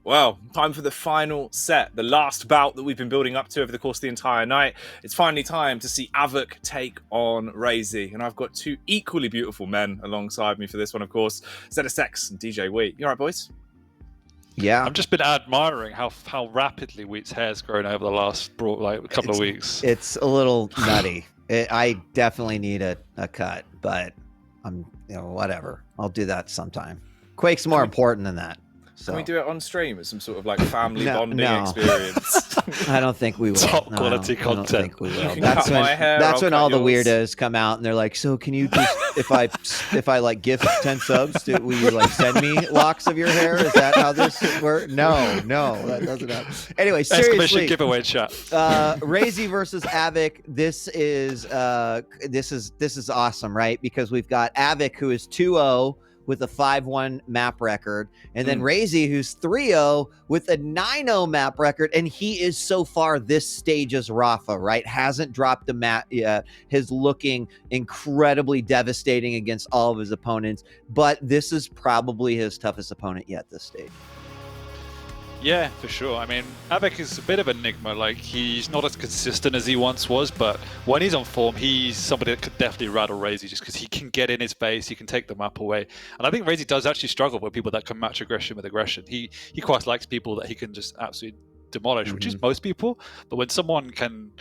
Well, time for the final set, the last bout that we've been building up to over the course of the entire night. It's finally time to see Av3k take on RAISY, and I've got two equally beautiful men alongside me for this one, of course, ZSX and DJ Wheat. You all right, boys? Yeah. I've just been admiring how rapidly Wheat's hair's grown over the last couple of weeks. It's a little nutty. I definitely need a cut, but I'm whatever. I'll do that sometime. Quake's more important than that. So. Can we do it on stream as some sort of family bonding experience? I don't think we will. Top quality content. I don't think we will. That's when all the weirdos come out and they're like, "So can you just if I gift 10 subs, will you send me locks of your hair? Is that how this works?" No, that doesn't happen. Anyway, seriously, giveaway chat. RAISY versus Av3k. This is awesome, right? Because we've got Av3k, who is 2-0 with a 5-1 map record, and then RAISY, who's 3-0 with a 9-0 map record, and he is so far this stage's Rafa, right? Hasn't dropped a map yet, is looking incredibly devastating against all of his opponents, but this is probably his toughest opponent yet this stage. Yeah, for sure. I mean, Av3k is a bit of an enigma. He's not as consistent as he once was, but when he's on form, he's somebody that could definitely rattle RAISY just because he can get in his face, he can take the map away. And I think RAISY does actually struggle with people that can match aggression with aggression. He quite likes people that he can just absolutely demolish, which is most people. But when someone can,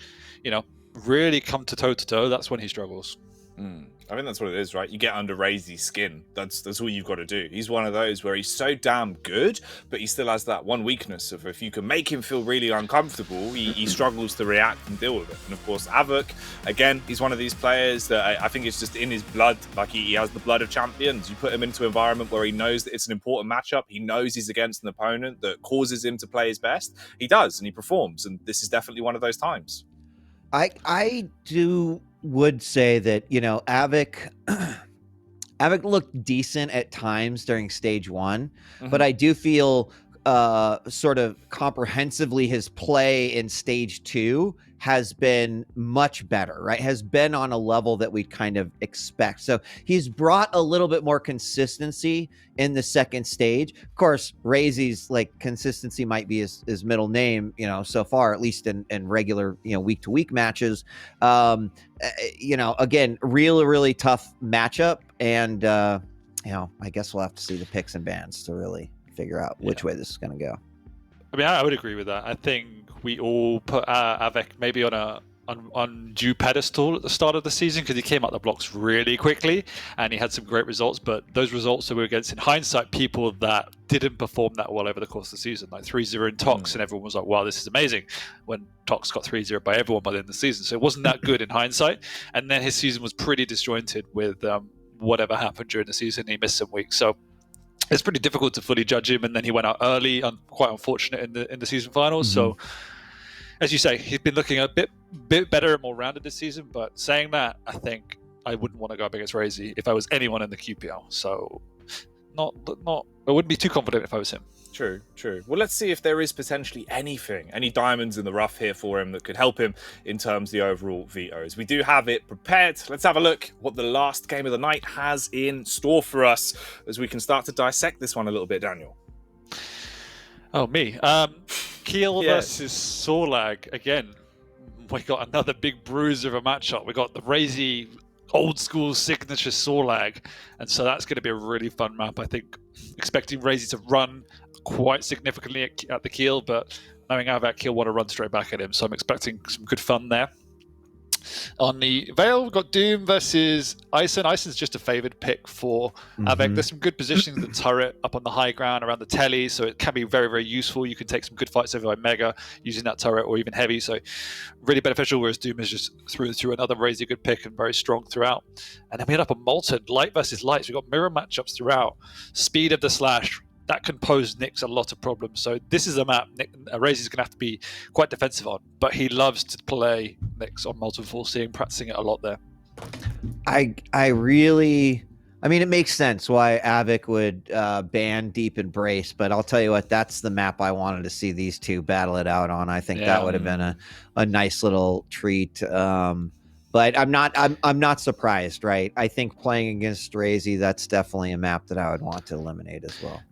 really come to toe-to-toe, that's when he struggles. I think that's what it is, right? You get under RAISY's skin. That's all you've got to do. He's one of those where he's so damn good, but he still has that one weakness of if you can make him feel really uncomfortable, he struggles to react and deal with it. And of course, Av3k, again, he's one of these players that I think it's just in his blood. He has the blood of champions. You put him into an environment where he knows that it's an important matchup. He knows he's against an opponent that causes him to play his best. He does, and he performs. And this is definitely one of those times. I would say that, Av3k looked decent at times during stage 1, but I do feel sort of comprehensively his play in stage 2 has been much better, right? Has been on a level that we kind of expect. So he's brought a little bit more consistency in the second stage. Of course, RAISY's consistency might be his middle name, so far, at least in regular, week to week matches. Again, really tough matchup. And, I guess we'll have to see the picks and bans to really figure out which way this is going to go. I mean, I would agree with that. I think we all put Av3k maybe on a undue pedestal at the start of the season because he came out the blocks really quickly and he had some great results, but those results that were against, in hindsight, people that didn't perform that well over the course of the season, like 3-0 in Tox, and everyone was like, wow, this is amazing, when Tox got 3-0 by everyone by the end of the season. So it wasn't that good in hindsight, and then his season was pretty disjointed with whatever happened during the season. He missed some weeks, so it's pretty difficult to fully judge him, and then he went out early, quite unfortunate in the season finals. So, as you say, he's been looking a bit better and more rounded this season. But saying that, I think I wouldn't want to go up against RAISY if I was anyone in the QPL. So, I wouldn't be too confident if I was him. True. Well, let's see if there is potentially any diamonds in the rough here for him that could help him in terms of the overall vetoes. We do have it prepared. Let's have a look what the last game of the night has in store for us as we can start to dissect this one a little bit, Daniel. Oh, me. Keel versus Sorlag. Again, we got another big bruiser of a matchup. We got the RAISY old school signature Sorlag, and so that's going to be a really fun map. I think expecting RAISY to run quite significantly at the keel, but knowing Av3k, he'll want to run straight back at him, so I'm expecting some good fun there. On the Vale, we've got Doom versus Ison. Ison's just a favoured pick for Av3k. There's some good positioning in the turret up on the high ground around the telly, so it can be very, very useful. You can take some good fights over by Mega using that turret or even Heavy, so really beneficial, whereas Doom is just through another RAISY good pick and very strong throughout. And then we end up on Molten, Light versus Lights. We've got mirror matchups throughout. Speed of the Slash, that can pose Nyx a lot of problems. So this is a map RAISY's going to have to be quite defensive on, but he loves to play Nyx on Molten Full, practicing it a lot there. I mean, it makes sense why Av3k would ban Deep Embrace, but I'll tell you what, that's the map I wanted to see these two battle it out on. I think that would have been a nice little treat. But I'm not surprised, right? I think playing against RAISY, that's definitely a map that I would want to eliminate as well.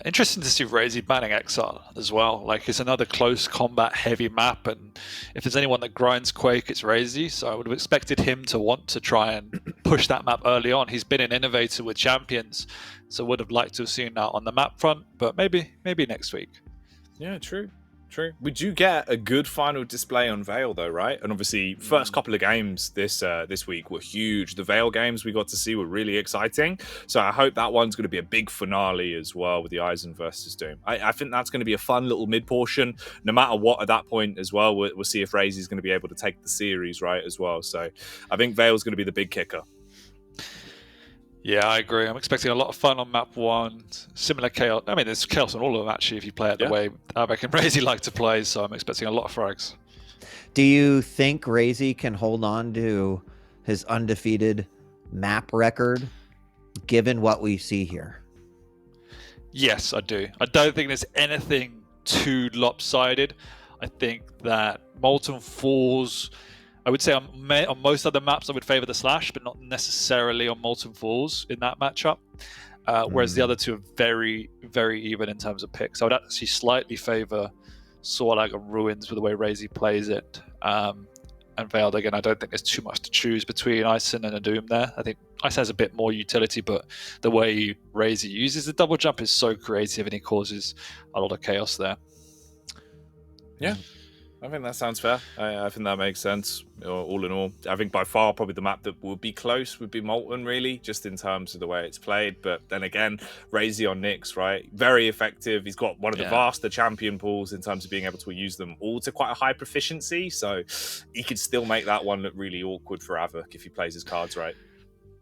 Interesting to see RAISY banning Exile as well. Like, it's another close combat heavy map, and if there's anyone that grinds Quake, it's RAISY. So I would have expected him to want to try and push that map early on. He's been an innovator with champions, so would have liked to have seen that on the map front, but maybe next week. Yeah, true. We do get a good final display on Veil, though, right? And obviously, first couple of games this week were huge. The Veil games we got to see were really exciting. So I hope that one's going to be a big finale as well with the Eisen versus Doom. I think that's going to be a fun little mid portion. No matter what, at that point as well, we'll see if RAISY is going to be able to take the series right as well. So I think Veil's going to be the big kicker. Yeah, I agree. I'm expecting a lot of fun on map 1. Similar chaos. I mean, there's chaos on all of them, actually, if you play it the way Av3k and RAISY like to play, so I'm expecting a lot of frags. Do you think RAISY can hold on to his undefeated map record, given what we see here? Yes, I do. I don't think there's anything too lopsided. I think that Molten Falls... I would say on most other maps, I would favor the Slash, but not necessarily on Molten Falls in that matchup. Whereas the other two are very, very even in terms of picks. I would actually slightly favor Sorlag and Ruins with the way RAISY plays it. And Veiled, again, I don't think there's too much to choose between Ison and a Doom there. I think Ison has a bit more utility, but the way RAISY uses the double jump is so creative, and he causes a lot of chaos there. Yeah. I think that sounds fair. I think that makes sense. All in all, I think by far probably the map that would be close would be Molten, really, just in terms of the way it's played. But then again, RAISY on Nyx, right? Very effective. He's got one of the vaster champion pools in terms of being able to use them all to quite a high proficiency. So he could still make that one look really awkward for Av3k if he plays his cards right.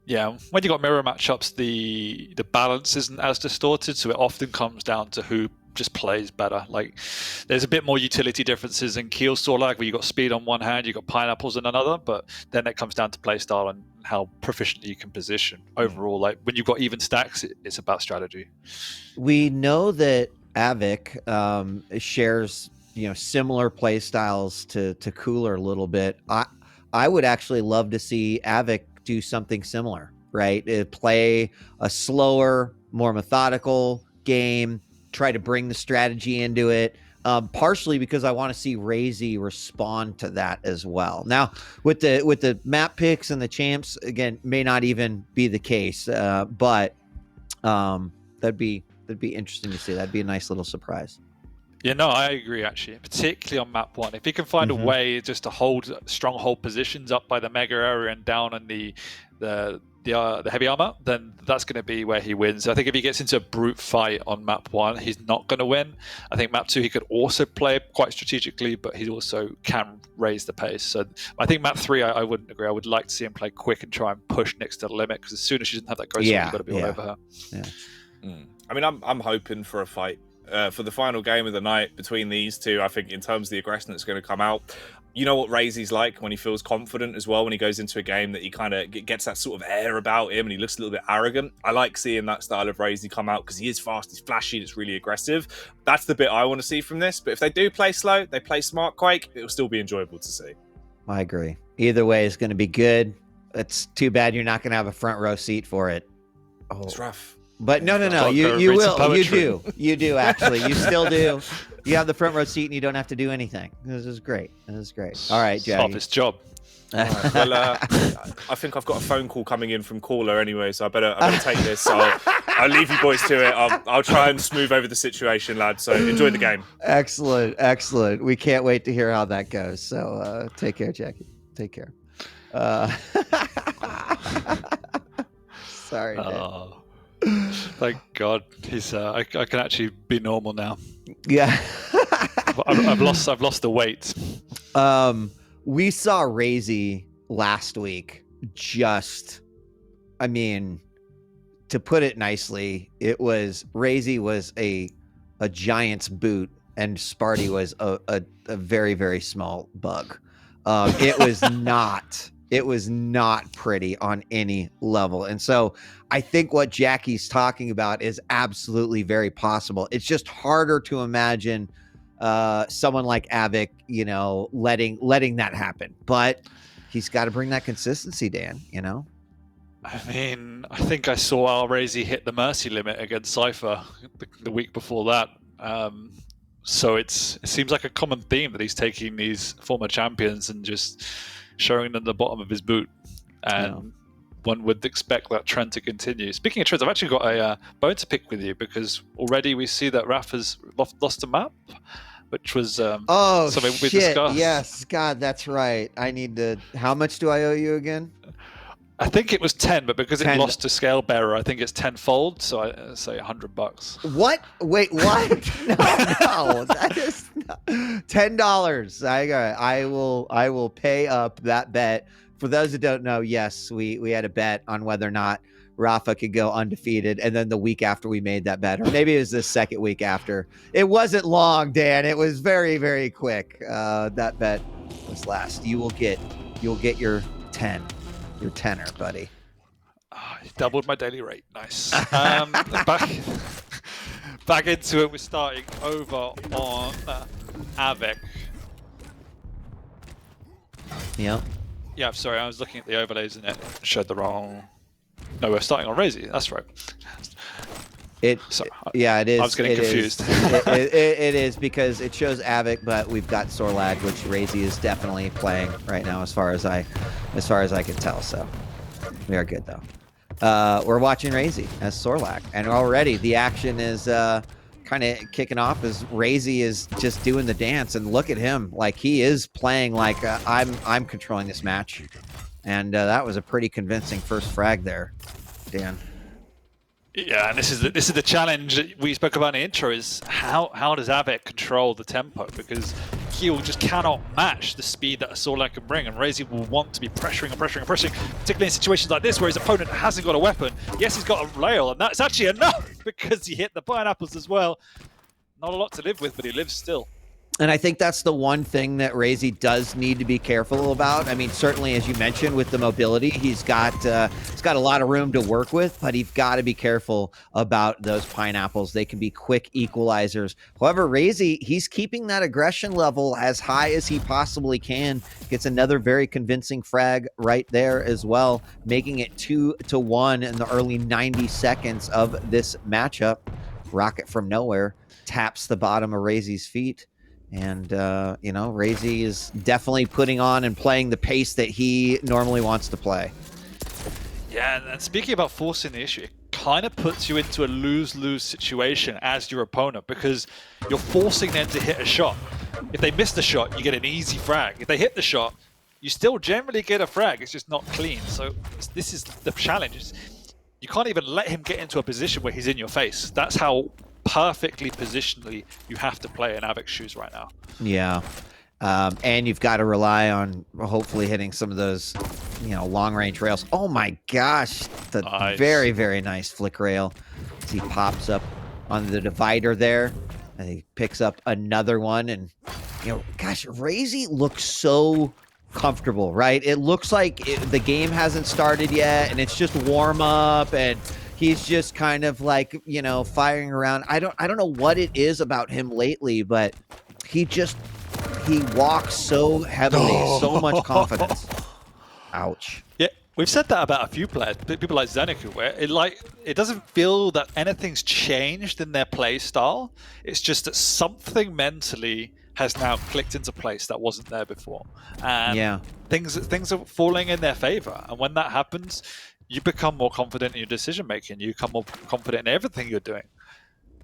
Yeah, when you got mirror matchups, the balance isn't as distorted, so it often comes down to who just plays better. Like, there's a bit more utility differences in Keel Sorlag, where you got speed on one hand, you got pineapples on another, but then it comes down to play style and how proficiently you can position. Overall, like when you've got even stacks, it's about strategy. We know that Av3k shares similar play styles to Cooler a little bit. I would actually love to see Av3k do something similar, right? Play a slower, more methodical game, try to bring the strategy into it, partially because I want to see RAISY respond to that as well. Now, with the map picks and the champs, again, may not even be the case, but that'd be interesting to see. That'd be a nice little surprise. Yeah, no, I agree, actually, particularly on map 1. If he can find a way just to hold stronghold positions up by the mega area and down on the heavy armor, then that's going to be where he wins. I think if he gets into a brute fight on map 1, he's not going to win. I think map 2, he could also play quite strategically, but he also can raise the pace. So I think map 3, I wouldn't agree. I would like to see him play quick and try and push Nyx to the limit, because as soon as she doesn't have that ghost, you've got to be all over her. Yeah. I mean, I'm hoping for a fight. For the final game of the night between these two. I think in terms of the aggression that's going to come out, you know what RAISY's like when he feels confident as well, when he goes into a game that he kind of gets that sort of air about him and he looks a little bit arrogant. I like seeing that style of RAISY come out because he is fast, he's flashy, it's really aggressive. That's the bit I want to see from this. But if they do play slow, they play smart Quake, it'll still be enjoyable to see. I agree. Either way is going to be good. It's too bad you're not going to have a front row seat for it. Oh, it's rough. But no, you will. You do actually. You still do. You have the front row seat and you don't have to do anything. This is great. All right, Jackie. Office job. Right. Well, I think I've got a phone call coming in from caller anyway, so I better take this. So I'll leave you boys to it. I'll try and smooth over the situation, lads. So enjoy the game. Excellent. We can't wait to hear how that goes. So take care, Jackie. Take care. Sorry. Thank God, he's. I can actually be normal now. Yeah. I've lost the weight. We saw RAISY last week. To put it nicely, it was RAISY was a giant's boot and Sparty was a very, very small bug. It was not pretty on any level. And so I think what Jackie's talking about is absolutely very possible. It's just harder to imagine someone like Av3k, letting that happen. But he's got to bring that consistency, Dan, I mean, I think I saw RAISY hit the mercy limit against Cypher the week before that. So it seems like a common theme that he's taking these former champions and just showing them the bottom of his boot. And one would expect that trend to continue. Speaking of trends, I've actually got a bone to pick with you because already we see that Raph has lost a map, which was something we discussed. Yes, God, that's right. I need to. How much do I owe you again? I think it was 10, but because it lost to Scale Bearer, I think it's tenfold. So I say $100. What? Wait, what? No, that is $10. I will pay up that bet. For those who don't know, yes, we had a bet on whether or not Rafa could go undefeated, and then the week after we made that bet, or maybe it was the second week after. It wasn't long, Dan. It was very, very quick. That bet was last. You'll get your 10. Your tenor, buddy. You doubled my daily rate. Nice. Back into it. We're starting over on Av3k. Yep. Yeah, I'm sorry. I was looking at the overlays and it showed the wrong. No, we're starting on RAISY. That's right. Yeah, it is. I was getting confused. It is because it shows Av3k, but we've got Sorlag, which RAISY is definitely playing right now, as far as I can tell. So we are good though. We're watching RAISY as Sorlag, and already the action is kind of kicking off as RAISY is just doing the dance, and look at him, like he is playing like I'm controlling this match, and that was a pretty convincing first frag there, Dan. Yeah, and this is the challenge that we spoke about in the intro, is how does Av3k control the tempo, because Keel just cannot match the speed that a Sorlag can bring, and RAISY will want to be pressuring, particularly in situations like this where his opponent hasn't got a weapon. Yes, he's got a rail, and that's actually enough because he hit the pineapples as well. Not a lot to live with, but he lives still. And I think that's the one thing that RAISY does need to be careful about. I mean, certainly, as you mentioned, with the mobility, he's got a lot of room to work with, but he's got to be careful about those pineapples. They can be quick equalizers. However, RAISY, he's keeping that aggression level as high as he possibly can. Gets another very convincing frag right there as well, making it 2-1 in the early 90 seconds of this matchup. Rocket from nowhere taps the bottom of RAISY's feet. And, RAISY is definitely putting on and playing the pace that he normally wants to play. Yeah, and speaking about forcing the issue, it kind of puts you into a lose-lose situation as your opponent, because you're forcing them to hit a shot. If they miss the shot, you get an easy frag. If they hit the shot, you still generally get a frag. It's just not clean. So this is the challenge. You can't even let him get into a position where he's in your face. That's how perfectly positionally you have to play in Av3k's shoes right now. Yeah. And you've got to rely on hopefully hitting some of those, long range rails. Oh my gosh. Nice. Very, very nice flick rail. As he pops up on the divider there. And he picks up another one. And, RAISY looks so comfortable, right? It looks like the game hasn't started yet and it's just warm up, and he's just kind of like, firing around. I don't know what it is about him lately, but he walks so heavily, so much confidence. Ouch. Yeah, we've said that about a few players, people like Zeniku, where it doesn't feel that anything's changed in their play style. It's just that something mentally has now clicked into place that wasn't there before. And things are falling in their favor. And when that happens, you become more confident in your decision making. You become more confident in everything you're doing.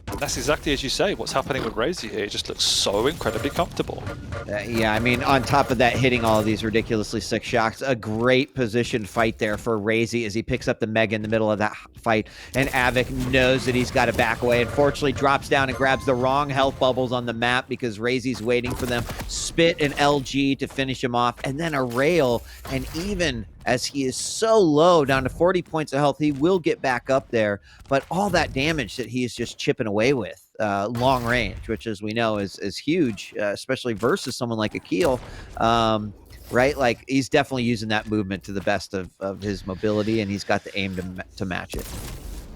And that's exactly as you say. What's happening with RAISY here? It just looks so incredibly comfortable. Yeah, I mean, on top of that, hitting all of these ridiculously sick shots, a great position fight there for RAISY as he picks up the Mega in the middle of that fight. And Av3k knows that he's got to back away. Unfortunately, drops down and grabs the wrong health bubbles on the map because RAISY's waiting for them. Spit an LG to finish him off, and then a rail. And even as he is so low, down to 40 points of health, he will get back up there. But all that damage that he is just chipping away with, long range, which as we know is huge, especially versus someone like a Keel, right? Like, he's definitely using that movement to the best of his mobility, and he's got the aim to match it.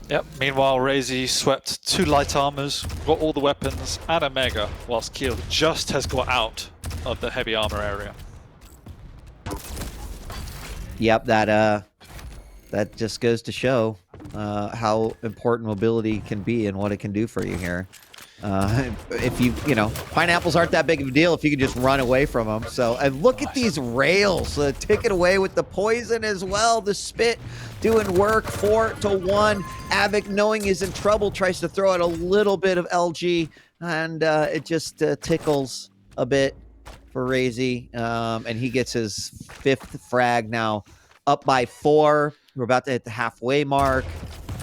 Yep. Meanwhile, RAISY swept 2 light armors, got all the weapons, and a Mega, whilst Keel just has got out of the heavy armor area. Yep, that that just goes to show how important mobility can be and what it can do for you here. If you know, pineapples aren't that big of a deal if you can just run away from them. So, and look at these rails, ticket away with the poison as well. The spit doing work, 4-1. Av3k, knowing he's in trouble, tries to throw out a little bit of LG, and it just tickles a bit for RAISY, and he gets his 5th frag now, up by 4. We're about to hit the halfway mark,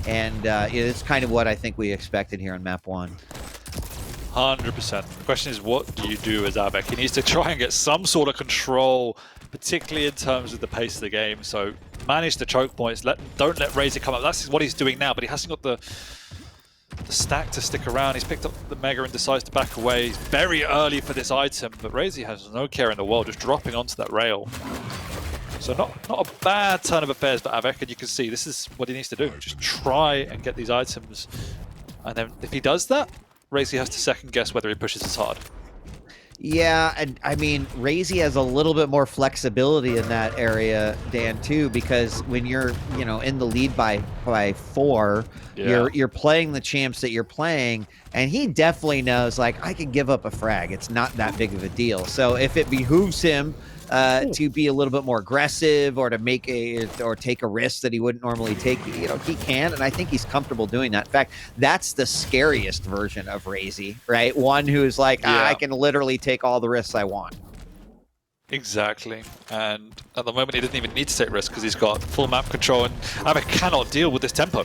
and it's kind of what I think we expected here on map 1. 100%. The question is, what do you do as Av3k? He needs to try and get some sort of control, particularly in terms of the pace of the game. So manage the choke points. Don't let RAISY come up. That's what he's doing now, but he hasn't got the stack to stick around. He's picked up the Mega and decides to back away. He's very early for this item, but RAISY has no care in the world, just dropping onto that rail. So not a bad turn of affairs for Av3k, and you can see this is what he needs to do. Just try and get these items. And then if he does that, RAISY has to second guess whether he pushes as hard. Yeah, and I mean, RAISY has a little bit more flexibility in that area, Dan, too, because when you're, you know, in the lead by 4, you're playing the champs that you're playing, and he definitely knows, like, I can give up a frag. It's not that big of a deal. So if it behooves him to be a little bit more aggressive or to take a risk that he wouldn't normally take, you know, he can, and I think he's comfortable doing that. In fact, that's the scariest version of RAISY, right? One who's like, I can literally take all the risks I want. Exactly, and at the moment he doesn't even need to take risks because he's got full map control, and Av3k cannot deal with this tempo.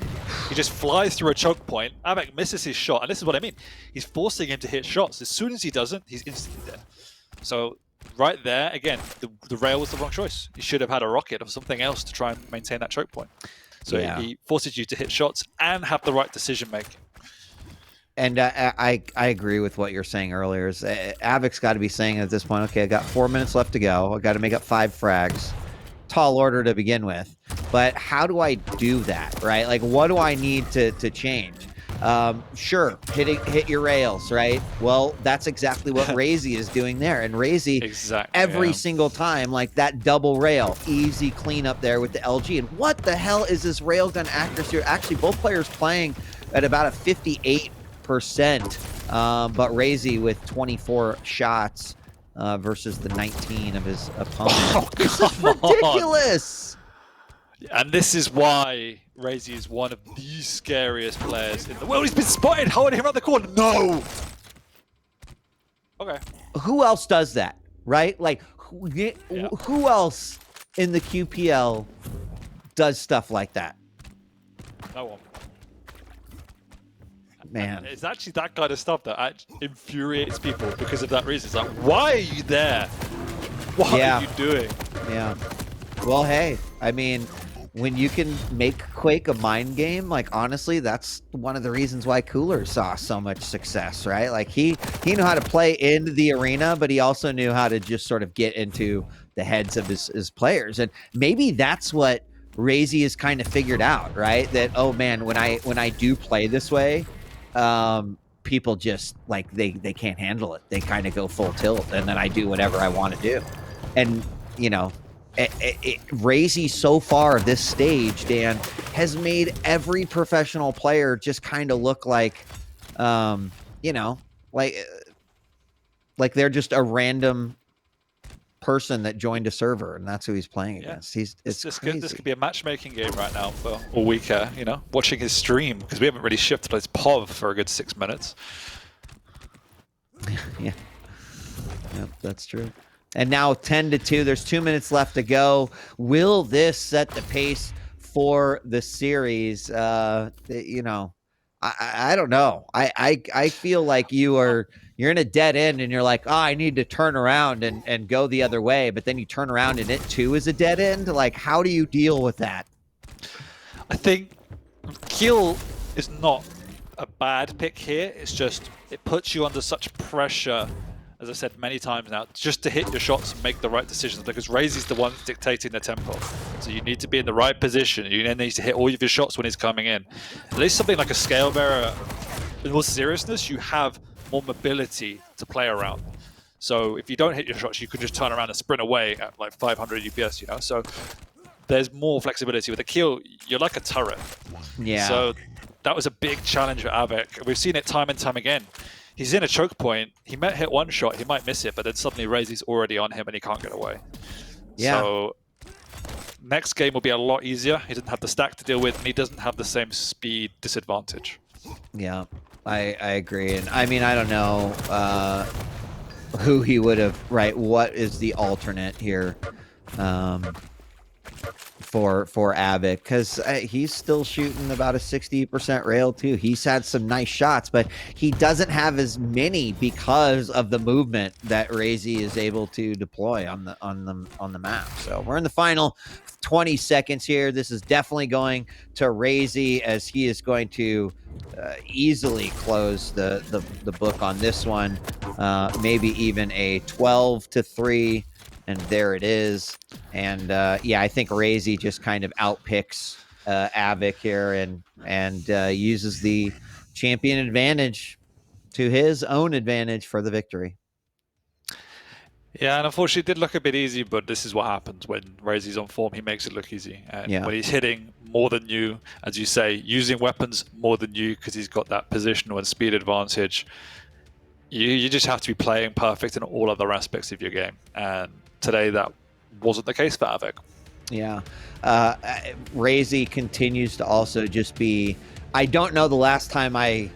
He just flies through a choke point, Av3k misses his shot, and this is what I mean. He's forcing him to hit shots. As soon as he doesn't, he's instantly dead. So right there, again, the rail was the wrong choice. You should have had a rocket or something else to try and maintain that choke point. So he forces you to hit shots and have the right decision making. And I agree with what you're saying earlier. Av3k's got to be saying at this point, okay, I got 4 minutes left to go. I got to make up 5 frags. Tall order to begin with. But how do I do that, right? Like, what do I need to change? Sure, hit your rails, right? Well, that's exactly what RAISY is doing there. And RAISY, every single time, like that double rail, easy cleanup there with the LG. And what the hell is this railgun accuracy? Actually, both players playing at about a 58%, but RAISY with 24 shots versus the 19 of his opponent. Oh, this is ridiculous! And this is why RAISY is one of the scariest players in the world. He's been spotted holding him around the corner. No! Okay. Who else does that, right? Like, who else in the QPL does stuff like that? No one. Man. It's actually that kind of stuff that infuriates people because of that reason. It's like, why are you there? What are you doing? Yeah. Well, hey, I mean, when you can make Quake a mind game, like, honestly, that's one of the reasons why Cooler saw so much success, right? Like, he knew how to play in the arena, but he also knew how to just sort of get into the heads of his players. And maybe that's what RAISY has kind of figured out, right? That, oh man, when I do play this way, people just, like, they can't handle it. They kind of go full tilt, and then I do whatever I want to do. And, you know, RAISY so far this stage, Dan, has made every professional player just kind of look like, you know, like they're just a random person that joined a server, and that's who he's playing against. This could be a matchmaking game right now for all we care, you know, watching his stream, because we haven't really shifted his POV for a good 6 minutes. Yeah, that's true. And now 10-2. There's 2 minutes left to go. Will this set the pace for the series? You know, I don't know. I feel like you're in a dead end, and you're like, oh, I need to turn around and go the other way. But then you turn around, and it too is a dead end. Like, how do you deal with that? I think Kill is not a bad pick here. It's just it puts you under such pressure, as I said many times now, just to hit your shots and make the right decisions, because RAISY's the one dictating the tempo. So you need to be in the right position. You then need to hit all of your shots when he's coming in. At least something like a scale bearer, in all seriousness, you have more mobility to play around. So if you don't hit your shots, you can just turn around and sprint away at like 500 UPS, you know? So there's more flexibility. With a Keel, you're like a turret. Yeah. So that was a big challenge for Av3k. We've seen it time and time again. He's in a choke point. He might hit one shot, he might miss it, but then suddenly RAISY's already on him and he can't get away. Yeah. So next game will be a lot easier. He doesn't have the stack to deal with, and he doesn't have the same speed disadvantage. Yeah, I agree. And I mean, I don't know who he would have, right? What is the alternate here for Av3k? Because he's still shooting about a 60% rail too. He's had some nice shots, but he doesn't have as many because of the movement that RAISY is able to deploy on the map. So we're in the final 20 seconds here. This is definitely going to RAISY, as he is going to easily close the book on this one. Maybe even a 12-3. And there it is. And yeah, I think RAISY just kind of outpicks Av3k here and uses the champion advantage to his own advantage for the victory. Yeah, and unfortunately it did look a bit easy, but this is what happens when RAISY's on form. He makes it look easy. And when he's hitting more than you, as you say, using weapons more than you because he's got that positional and speed advantage, you just have to be playing perfect in all other aspects of your game. And today that wasn't the case for Av3k. Yeah. RAISY continues to also just be, I don't know the last time I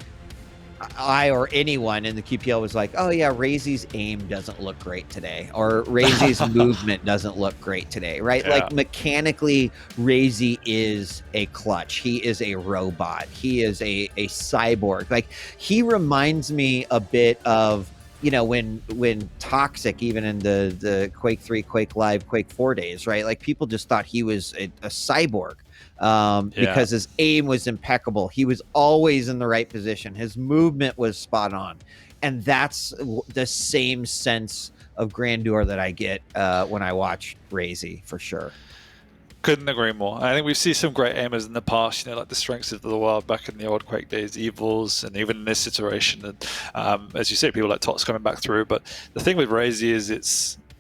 or anyone in the QPL was like, oh yeah, RAISY's aim doesn't look great today, or RAISY's movement doesn't look great today, right? Yeah. Like mechanically, RAISY is a clutch. He is a robot. He is a cyborg. Like, he reminds me a bit of, you know, when Toxic, even in the Quake 3, Quake Live, Quake 4 days, right? Like, people just thought he was a cyborg. Because his aim was impeccable. He was always in the right position. His movement was spot on. And that's the same sense of grandeur that I get when I watch RAISY, for sure. Couldn't agree more. I think we've seen some great aimers in the past, you know, like the Strengths of the World back in the old Quake days, Evils, and even in this iteration. And as you say, people like Tots coming back through. But the thing with RAISY is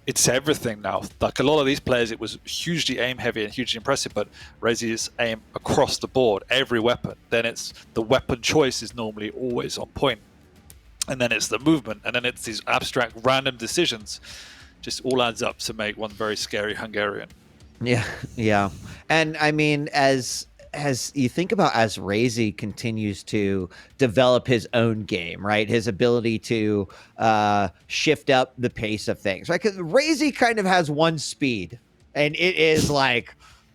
it's everything now. Like, a lot of these players, it was hugely aim heavy and hugely impressive, but RAISY's aim across the board, every weapon. Then it's the weapon choice is normally always on point. And then it's the movement, and then it's these abstract random decisions. Just all adds up to make one very scary Hungarian. Yeah, yeah. And I mean, as you think about, as RAISY continues to develop his own game, right? His ability to shift up the pace of things, right? Because RAISY kind of has one speed, and it is like,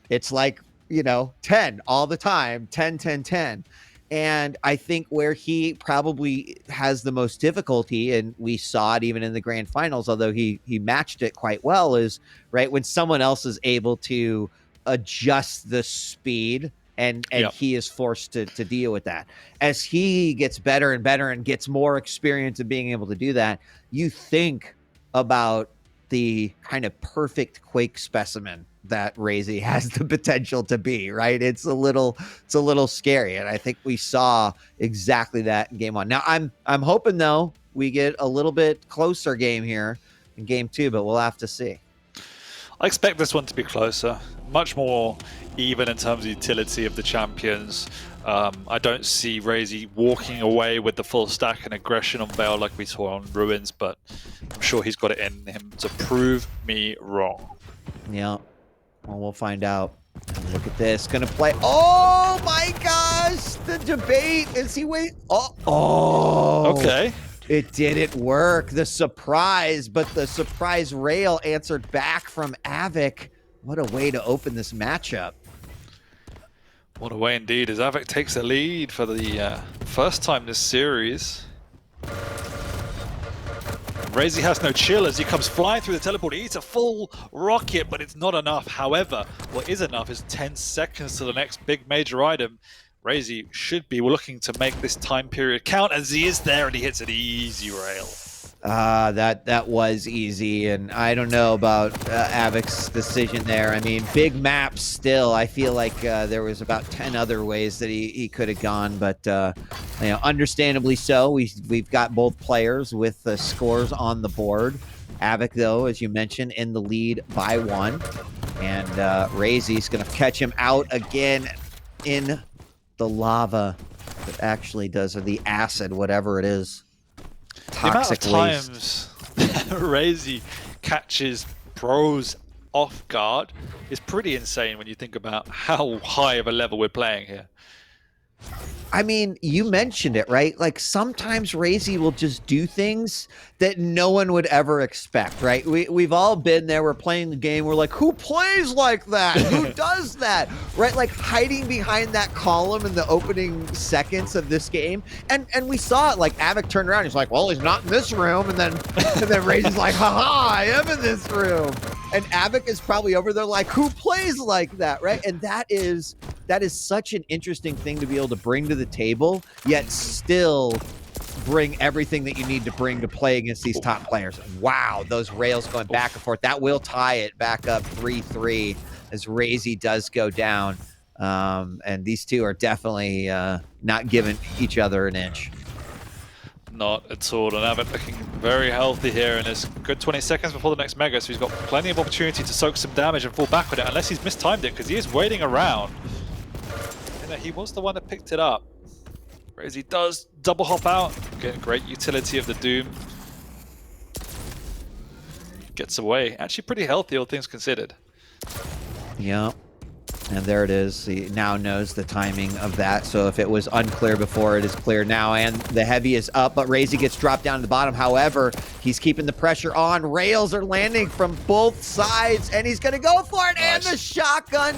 it's like, you know, 10 all the time, 10, 10, 10. And I think where he probably has the most difficulty, and we saw it even in the grand finals, although he matched it quite well, is right when someone else is able to adjust the speed, and he is forced to deal with that. As he gets better and better and gets more experience of being able to do that, you think about the kind of perfect Quake specimen that RAISY has the potential to be, right? It's a little scary, and I think we saw exactly that in game one. Now I'm hoping, though, we get a little bit closer game here in game two, but we'll have to see. I expect this one to be closer, much more even in terms of utility of the champions. I don't see RAISY walking away with the full stack and aggression on Veil like we saw on Ruins, but I'm sure he's got it in him to prove me wrong. Yeah, well, we'll find out. Look at this, gonna play. Oh my gosh, the debate. Is he wait? Oh, okay. It didn't work. The surprise, but the surprise rail answered back from Av3k. What a way to open this matchup. What a way indeed, as Av3k takes the lead for the first time this series. RAISY has no chill as he comes flying through the teleport. He eats a full rocket, but it's not enough. However, what is enough is 10 seconds to the next big major item. RAISY should be looking to make this time period count, as he is there and he hits an easy rail. That was easy, and I don't know about Av3k's decision there. I mean, big map still. I feel like there was about 10 other ways that he could have gone, but you know, understandably so. We've got both players with scores on the board. Av3k, though, as you mentioned, in the lead by 1. And RAISY's going to catch him out again in the lava. It actually does, or the acid, whatever it is. Toxic the amount of times RAISY catches pros off guard is pretty insane when you think about how high of a level we're playing here. I mean, you mentioned it, right? Like sometimes RAISY will just do things that no one would ever expect, right? We've all been there. We're playing the game. We're like, who plays like that? Who does that? Right? Like hiding behind that column in the opening seconds of this game. And we saw it, like Av3k turned around. He's like, well, he's not in this room. And then RAISY's like, haha, I am in this room. And Av3k is probably over there like, who plays like that, right? And that is such an interesting thing to be able to bring to the table, yet still bring everything that you need to bring to play against these top players. Wow, those rails going back and forth. That will tie it back up 3-3 as RAISY does go down. And these two are definitely not giving each other an inch. Not at all. And Av3k looking very healthy here, and it's good 20 seconds before the next Mega, so he's got plenty of opportunity to soak some damage and fall back with it, unless he's mistimed it, because he is waiting around. And he was the one that picked it up. RAISY does double hop out. Getting great utility of the Doom. Gets away. Actually pretty healthy, all things considered. Yeah. And there it is. He now knows the timing of that. So if it was unclear before, it is clear now. And the heavy is up, but RAISY gets dropped down to the bottom. However, he's keeping the pressure on. Rails are landing from both sides, and he's going to go for it. Nice. And the shotgun.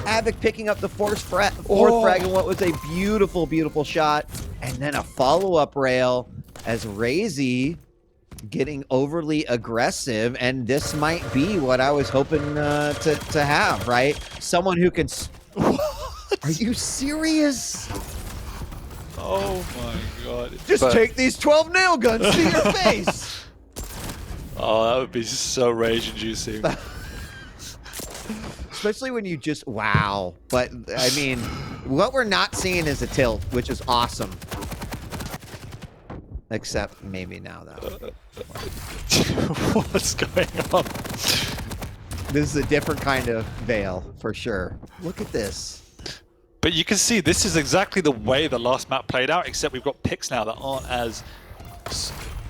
Av3k picking up the fourth frag in what was a beautiful, beautiful shot. And then a follow-up rail as RAISY getting overly aggressive, and this might be what I was hoping to have, right? Someone who can... What? Are you serious? Oh my god. Just take these 12 nail guns to your face! Oh, that would be so rage-inducing. Especially when you just... Wow. But, I mean, what we're not seeing is a tilt, which is awesome. Except maybe now, though. What's going on? This is a different kind of veil, for sure. Look at this. But you can see this is exactly the way the last map played out, except we've got picks now that aren't as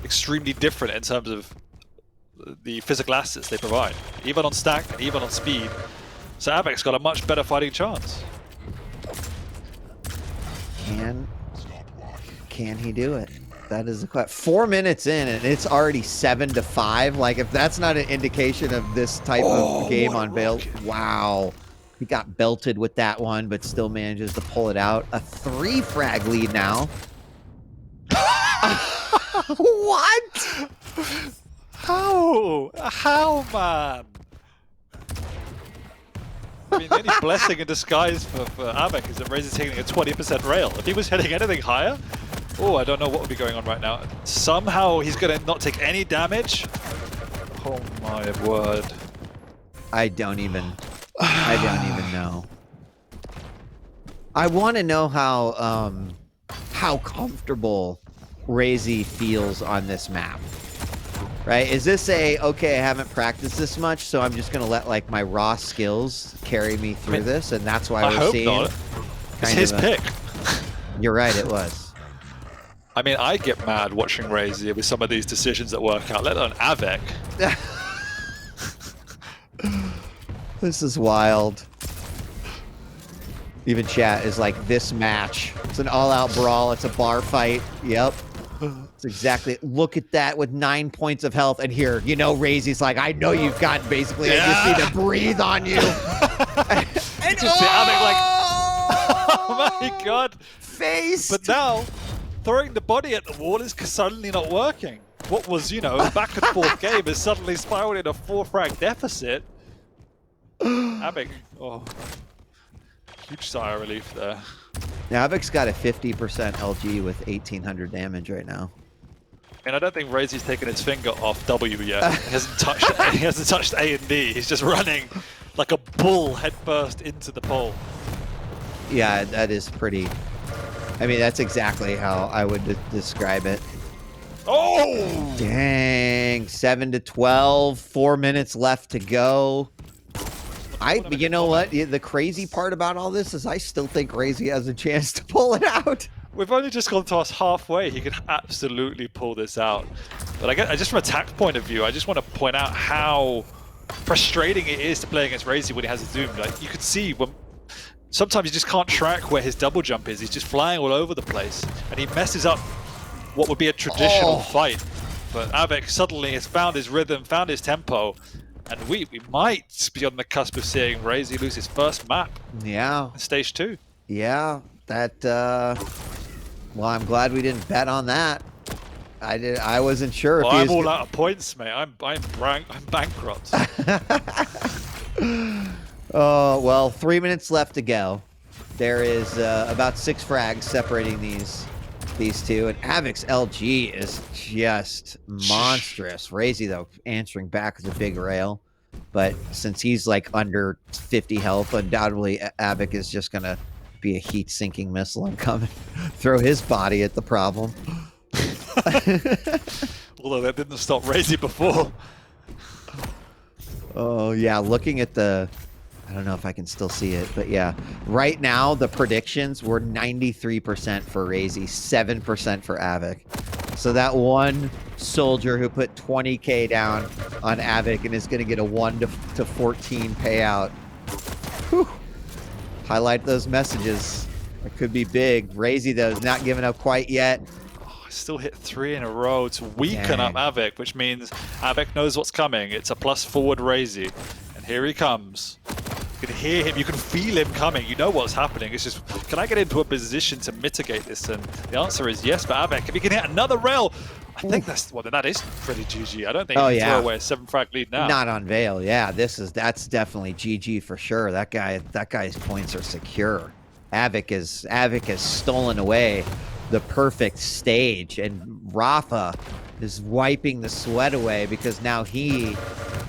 extremely different in terms of the physical assets they provide. Even on stack, and even on speed. So Av3k's got a much better fighting chance. Can he do it? That is a question. 4 minutes in, and it's already 7-5. Like, if that's not an indication of this type of game on Veil, wow. He got belted with that one, but still manages to pull it out. A 3-frag lead now. What? How, man? I mean, the only blessing in disguise for Av3k is that RAISY's hitting a 20% rail. If he was hitting anything higher, oh, I don't know what would be going on right now. Somehow he's going to not take any damage. Oh my word. I don't even know. I want to know how comfortable RAISY feels on this map. Right? Is this okay, I haven't practiced this much, so I'm just going to let like my raw skills carry me through this, and that's why we're seeing... I hope not. It's his pick. You're right, it was. I mean, I get mad watching RAISY with some of these decisions that work out, let alone Av3k. This is wild. Even chat is like, this match. It's an all-out brawl. It's a bar fight. Yep. It's exactly... Look at that with 9 points of health. And here, you know, RAISY's like, I know you've got basically... I just need to breathe on you. And just Av3k like... Oh my god. Face. But now... throwing the body at the wall is suddenly not working. What was, you know, a back and forth game is suddenly spiraled in a 4-frag deficit. Av3k, oh, huge sigh of relief there. Now, Av3k's got a 50% LG with 1800 damage right now. And I don't think RAISY's taken his finger off W yet. He hasn't touched A and D. He's just running like a bull headfirst into the pole. Yeah, that is pretty... I mean, that's exactly how I would describe it. Oh! Dang. 7-12. 4 minutes left to go. You know what? The crazy part about all this is I still think RAISY has a chance to pull it out. We've only just gone to us halfway. He could absolutely pull this out. But I just from a tact point of view, I just want to point out how frustrating it is to play against RAISY when he has a zoom. Like, you could see when sometimes you just can't track where his double jump is. He's just flying all over the place, and he messes up what would be a traditional fight. But Av3k suddenly has found his rhythm, found his tempo, and we might be on the cusp of seeing RAISY lose his first map. Yeah. In stage 2. Yeah, that. Well, I'm glad we didn't bet on that. I wasn't sure. Well, if I'm all out of points, mate. I'm bankrupt. Oh well, 3 minutes left to go. There is about 6 frags separating these two, and Av3k's LG is just monstrous. RAISY though answering back with a big rail, but since he's like under 50 health, undoubtedly Av3k is just gonna be a heat-sinking missile and come and throw his body at the problem. Although that didn't stop RAISY before. Oh yeah, looking at the, I don't know if I can still see it, but yeah, right now the predictions were 93% for RAISY, 7% for Av3k. So that one soldier who put 20k down on Av3k and is going to get a 1 to 14 payout. Whew. Highlight those messages. It could be big. RAISY though is not giving up quite yet. Still hit 3 in a row to weaken up Av3k, which means Av3k knows what's coming. It's a plus forward RAISY, and here he comes. You can hear him, you can feel him coming. You know what's happening. It's just, can I get into a position to mitigate this? And the answer is yes, but Av3k, if he can hit another rail, I think that's, well, then that is pretty GG. I don't think he can throw away a 7 frag lead now. Not on Veil, yeah. That's definitely GG for sure. That guy's points are secure. Av3k has stolen away the perfect stage, and Rafa is wiping the sweat away because now he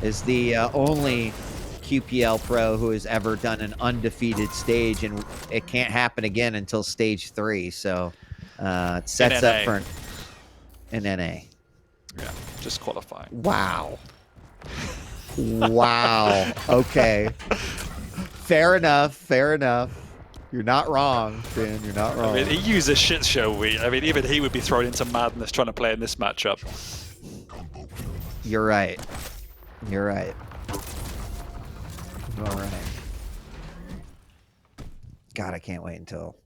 is the only QPL pro who has ever done an undefeated stage, and it can't happen again until stage 3. So it sets up for an NA. Yeah, just qualifying. Wow. Wow. Okay. Fair enough. You're not wrong, Finn. You're not wrong. I mean, he used a shit show week. I mean, even he would be thrown into madness trying to play in this matchup. You're right. All right. God, I can't wait until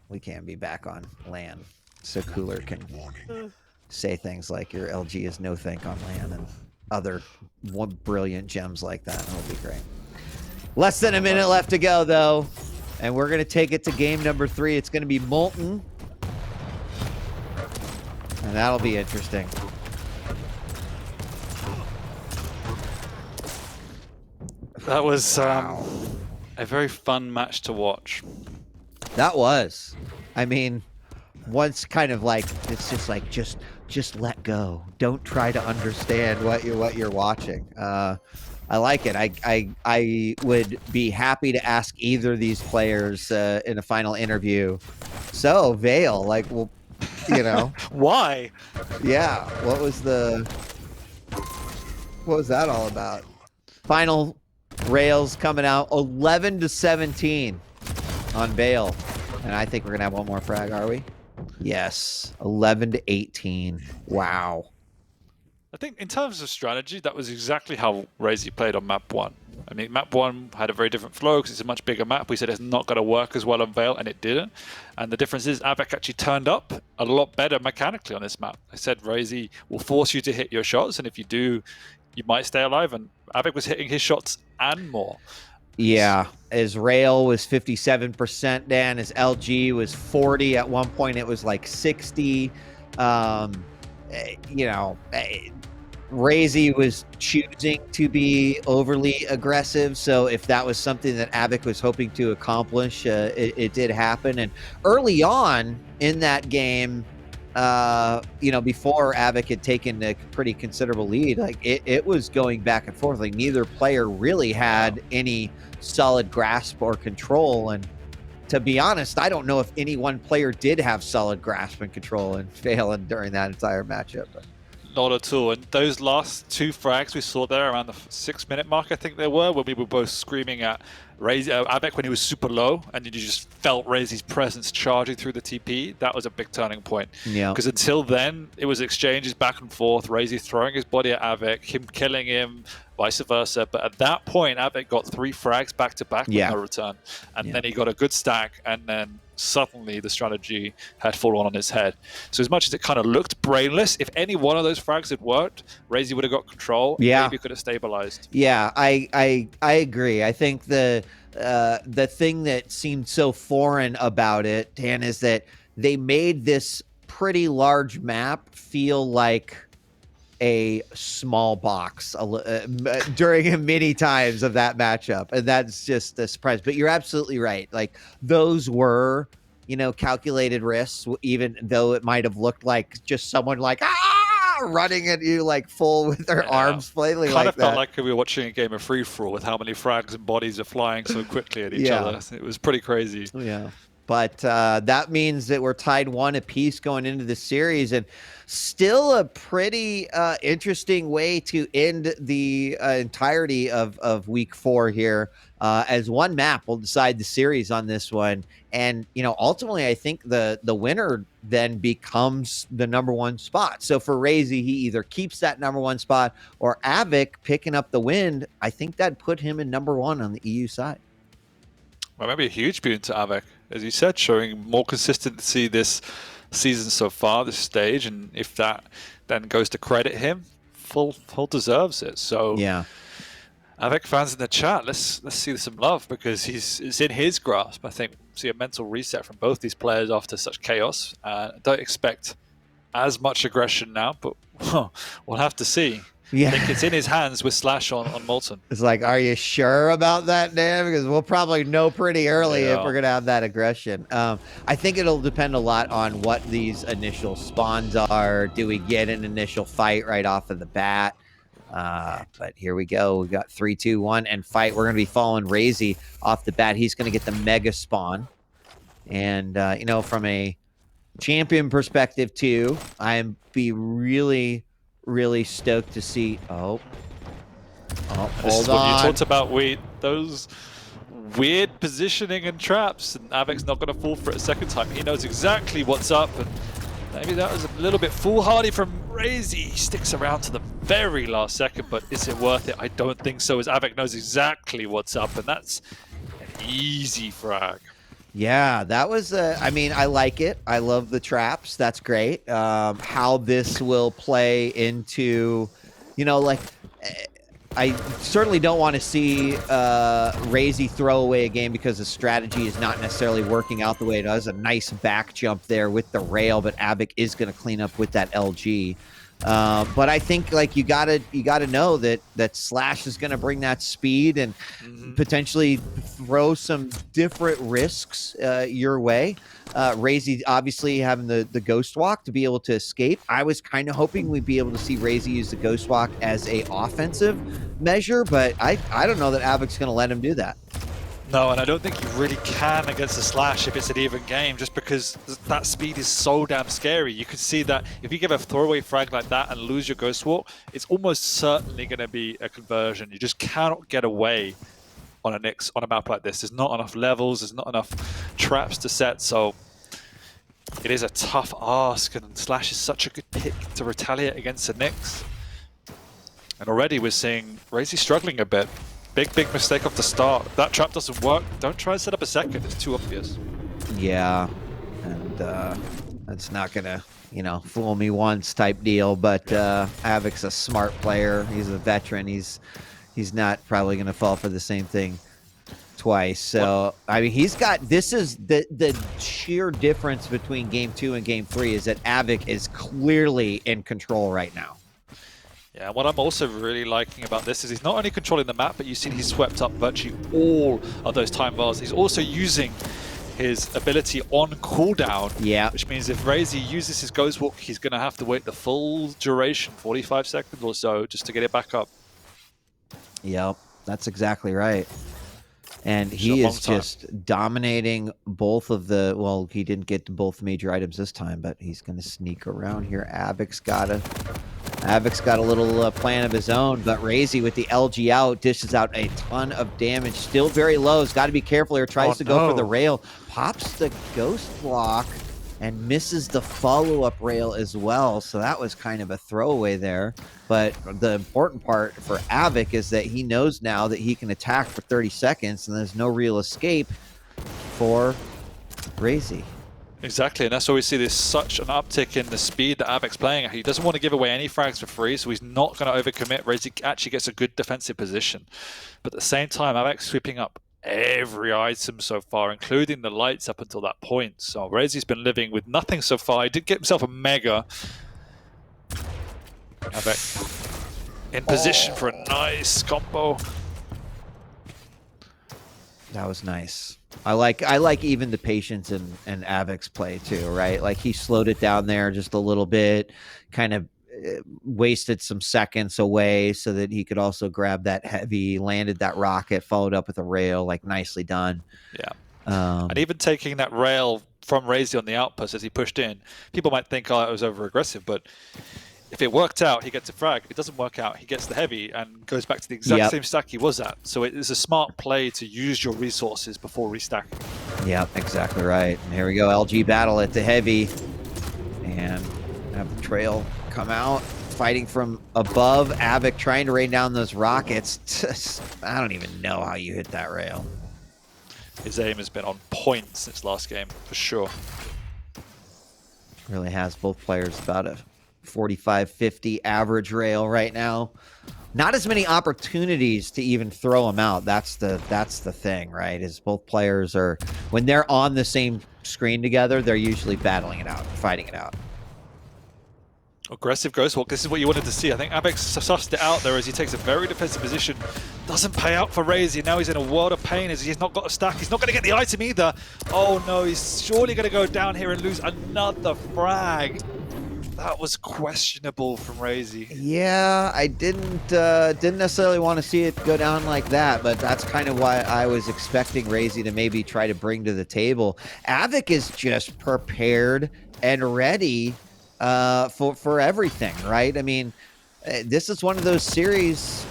we can be back on LAN so Cooler can say things like your LG is no think on LAN and other brilliant gems like that. It'll be great. Less than a minute left to go, though. And we're going to take it to game number 3. It's going to be Molten. And that'll be interesting. That was a very fun match to watch. That was. I mean, once kind of like, it's just like, just let go. Don't try to understand what you're watching. I like it. I would be happy to ask either of these players in a final interview. So Veil, like, well, you know, why? Yeah. What was that all about? Final rails coming out 11 to 17 on Veil, and I think we're gonna have one more frag. Are we? Yes. 11 to 18. Wow. I think in terms of strategy, that was exactly how RAISY played on map 1. I mean, map 1 had a very different flow because it's a much bigger map. We said it's not going to work as well on Veil, and it didn't. And the difference is Av3k actually turned up a lot better mechanically on this map. I said RAISY will force you to hit your shots, and if you do, you might stay alive. And Av3k was hitting his shots and more. Yeah, his rail was 57%, Dan. His LG was 40. At one point, it was like 60. You know, RAISY was choosing to be overly aggressive. So if that was something that Av3k was hoping to accomplish, it did happen. And early on in that game, you know, before Av3k had taken a pretty considerable lead, like it was going back and forth. Like neither player really had any solid grasp or control. And to be honest, I don't know if any one player did have solid grasp and control and failing during that entire matchup. But Not at all. And those last 2 frags we saw there around the 6-minute mark, I think they were, when we were both screaming at Av3k when he was super low, and you just felt RAISY's presence charging through the TP. That was a big turning point. Yeah. Because until then, it was exchanges back and forth, RAISY throwing his body at Av3k, him killing him, vice versa. But at that point, Av3k got 3 frags back to back with no return. And then he got a good stack, and then suddenly the strategy had fallen on his head. So as much as it kind of looked brainless, if any one of those frags had worked, RAISY would have got control. Maybe could have stabilized. Yeah, I agree. I think the thing that seemed so foreign about it, Dan, is that they made this pretty large map feel like a small box during many times of that matchup, and that's just a surprise. But you're absolutely right. Like, those were, calculated risks, even though it might have looked like just someone like running at you like full with their arms flailing kind like of felt that. like we were watching a game of free-for-all with how many frags and bodies are flying so quickly at each other. It was pretty crazy. Yeah. But that means that we're tied 1 apiece going into the series, and still a pretty interesting way to end the entirety of week 4 here, as one map will decide the series on this one. And, ultimately, I think the winner then becomes the number 1 spot. So for RAISY, he either keeps that number 1 spot, or Av3k picking up the win. I think that put him in number 1 on the EU side. Well, maybe a huge boon to Av3k, as you said, showing more consistency this season so far, this stage, and if that then goes to credit him, full deserves it. So yeah, Av3k fans in the chat, let's see some love, because it's in his grasp. I think see a mental reset from both these players after such chaos. Don't expect as much aggression now, but we'll have to see. Yeah. I think it's in his hands with Slash on Molten. It's like, are you sure about that, Dan? Because we'll probably know pretty early if we're going to have that aggression. I think it'll depend a lot on what these initial spawns are. Do we get an initial fight right off of the bat? But here we go. We got 3, 2, 1, and fight. We're going to be following RAISY off the bat. He's going to get the mega spawn. And, from a champion perspective, too, I'm be really stoked to see. Hold this is on. what you talked about, those weird positioning and traps, and Av3k's not going to fall for it a second time. He knows exactly what's up, and maybe that was a little bit foolhardy from RAISY. He sticks around to the very last second, but is it worth it? I don't think so, as Av3k knows exactly what's up, and that's an easy frag. Yeah, that was, I like it. I love the traps. That's great. How this will play into, I certainly don't want to see RAISY throw away a game because the strategy is not necessarily working out the way it does. A nice back jump there with the rail, but Av3k is going to clean up with that LG. But I think you gotta know that Slash is gonna bring that speed and potentially throw some different risks your way. RAISY obviously having the Ghost Walk to be able to escape. I was kind of hoping we'd be able to see RAISY use the Ghost Walk as a offensive measure, but I don't know that Av3k's gonna let him do that. No, and I don't think you really can against the Slash if it's an even game, just because that speed is so damn scary. You can see that if you give a throwaway frag like that and lose your Ghost Walk, it's almost certainly going to be a conversion. You just cannot get away on a map like this. There's not enough levels, there's not enough traps to set, so it is a tough ask, and Slash is such a good pick to retaliate against the Nyx. And already we're seeing RAISY struggling a bit. Big mistake off the start. If that trap doesn't work, don't try and set up a second. It's too obvious. Yeah, and that's not gonna, fool me once type deal. But Av3k's a smart player. He's a veteran. He's not probably gonna fall for the same thing twice. So he's got. This is the sheer difference between game 2 and game 3 is that Av3k is clearly in control right now. Yeah, what I'm also really liking about this is he's not only controlling the map, but you see he's swept up virtually all of those time bars. He's also using his ability on cooldown, which means if RAISY uses his Ghost Walk, he's going to have to wait the full duration, 45 seconds or so, just to get it back up. Yep, that's exactly right. And he is just dominating both of the, well, he didn't get to both major items this time, but he's going to sneak around here. Av3k's Avic's got a little plan of his own, but RAISY with the LG out dishes out a ton of damage. Still very low. He's got to be careful here. Tries to go for the rail. Pops the ghost block and misses the follow-up rail as well. So that was kind of a throwaway there. But the important part for Av3k is that he knows now that he can attack for 30 seconds and there's no real escape for RAISY. Exactly, and that's why we see this such an uptick in the speed that Av3k's playing at. He doesn't want to give away any frags for free, so he's not going to overcommit. RAISY actually gets a good defensive position. But at the same time, Av3k's sweeping up every item so far, including the lights up until that point. So RAISY's been living with nothing so far. He did get himself a mega. Av3k in position for a nice combo. That was nice. I like even the patience in Av3k's play too, right? Like he slowed it down there just a little bit, kind of wasted some seconds away so that he could also grab that heavy, landed that rocket, followed up with a rail, like nicely done. Yeah. And even taking that rail from RAISY on the outpost as he pushed in, people might think, oh, it was over aggressive, but if it worked out, he gets a frag. If it doesn't work out, he gets the heavy and goes back to the exact same stack he was at. So it is a smart play to use your resources before restacking. Yep, exactly right. And here we go, LG battle at the heavy. And have the trail come out, fighting from above. Av3k trying to rain down those rockets. I don't even know how you hit that rail. His aim has been on point since last game, for sure. Really has. Both players about a 45-50 average rail right now. Not as many opportunities to even throw them out. That's the thing, right? Is both players are, when they're on the same screen together, they're usually battling it out, fighting it out. Aggressive ghost walk. This is what you wanted to see. I think Av3k sussed it out there as he takes a very defensive position. Doesn't pay out for RAISY. Now he's in a world of pain as he's not got a stack. He's not going to get the item either. Oh no, he's surely going to go down here and lose another frag. That was questionable from RAISY. Yeah, I didn't necessarily want to see it go down like that, but that's kind of why I was expecting RAISY to maybe try to bring to the table. Av3k is just prepared and ready for everything, right? I mean, this is one of those series,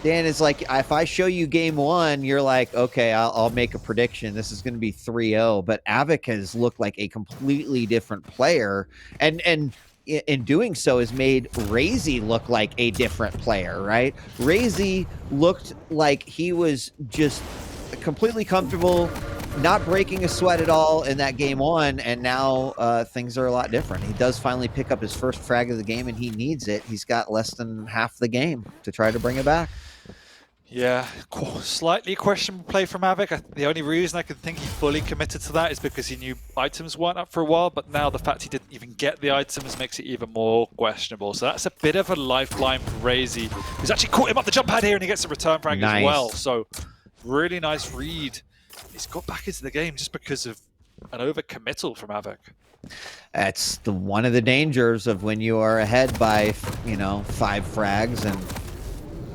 Dan, is like, if I show you game one, you're like, okay, I'll make a prediction. This is going to be 3-0, but Av3k has looked like a completely different player, and in doing so has made RAISY look like a different player, right? RAISY looked like he was just completely comfortable, not breaking a sweat at all in that game one, and now things are a lot different. He does finally pick up his first frag of the game, and he needs it. He's got less than half the game to try to bring it back. Yeah, slightly questionable play from Av3k. The only reason I can think he fully committed to that is because he knew items weren't up for a while, but now the fact he didn't even get the items makes it even more questionable. So that's a bit of a lifeline for RAISY, who's actually caught him up the jump pad here, and he gets a return frag as well. So really nice read. He's got back into the game just because of an overcommittal from Av3k. That's one of the dangers of when you are ahead by, 5 frags, and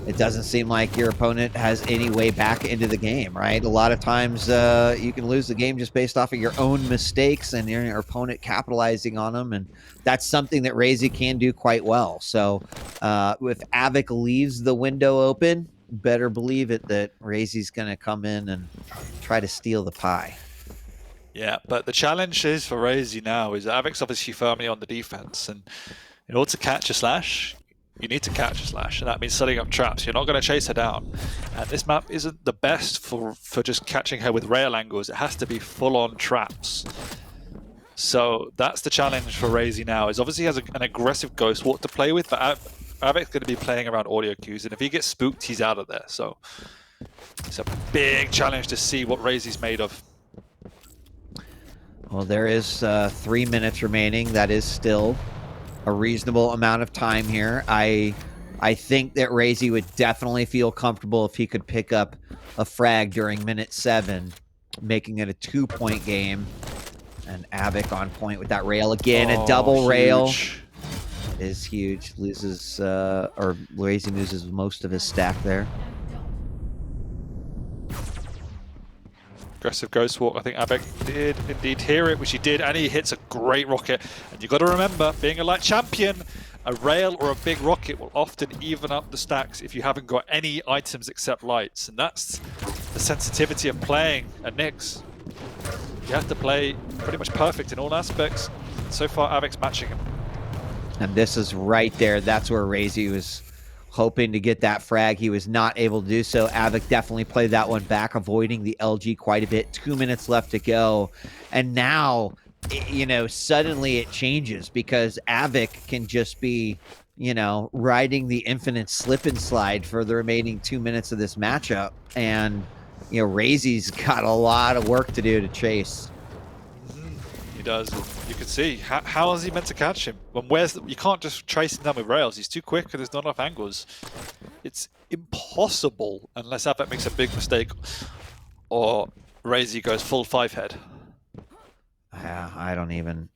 it doesn't seem like your opponent has any way back into the game, right? A lot of times you can lose the game just based off of your own mistakes and your opponent capitalizing on them, and that's something that RAISY can do quite well. So if Av3k leaves the window open, better believe it that RAISY's going to come in and try to steal the pie. Yeah, but the challenge is for RAISY now is Av3k's obviously firmly on the defense, and in order to catch a slash, you need to catch a slash, and that means setting up traps. You're not going to chase her down. And this map isn't the best for just catching her with rail angles. It has to be full-on traps. So that's the challenge for RAISY now, is obviously he has an aggressive ghost walk to play with, but Av3k's going to be playing around audio cues, and if he gets spooked, he's out of there. So it's a big challenge to see what RAISY's made of. Well, there is 3 minutes remaining. That is still a reasonable amount of time here. I think that RAISY would definitely feel comfortable if he could pick up a frag during minute 7, making it a 2-point game. And Av3k on point with that rail again. A double huge rail is huge. Loses, or RAISY loses most of his stack there. Aggressive ghost walk. I think Av3k did indeed hear it, which he did, and he hits a great rocket. And you've got to remember, being a light champion, A rail or a big rocket will often even up the stacks if you haven't got any items except lights, and that's the sensitivity of playing at Nyx. You have to play pretty much perfect in all aspects. So far, Av3k's matching him. And this is right there. That's where RAISY was hoping to get that frag. He was not able to do so. Av3k definitely played that one back, avoiding the LG quite a bit. 2 minutes left to go. And now, you know, suddenly it changes because Av3k can just be, you know, riding the infinite slip and slide for the remaining 2 minutes of this matchup. And, you know, RAISY's got a lot of work to do to chase. He does. You can see how is he meant to catch him? When you can't just trace him down with rails. He's too quick and there's not enough angles. It's impossible unless Av3k makes a big mistake or RAISY goes full 5-head. I don't even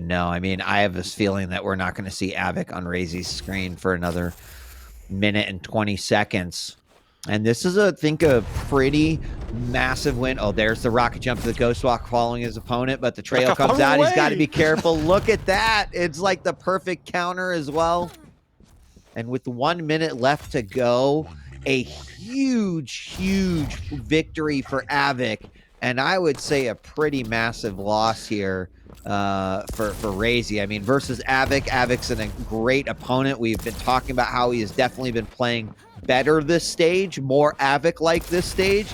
know. I mean, I have this feeling that we're not going to see Av3k on RAISY's screen for another minute and 20 seconds. And this is, I think, a pretty massive win. Oh, there's the rocket jump to the Ghost Walk following his opponent, but the trail comes out. He's got to be careful. Look at that. It's like the perfect counter as well. And with 1 minute left to go, a huge, huge victory for Av3k. And I would say a pretty massive loss here for RAISY. I mean, versus Av3k. Av3k's a great opponent. We've been talking about how he has definitely been playing better this stage, more Av3k-like this stage.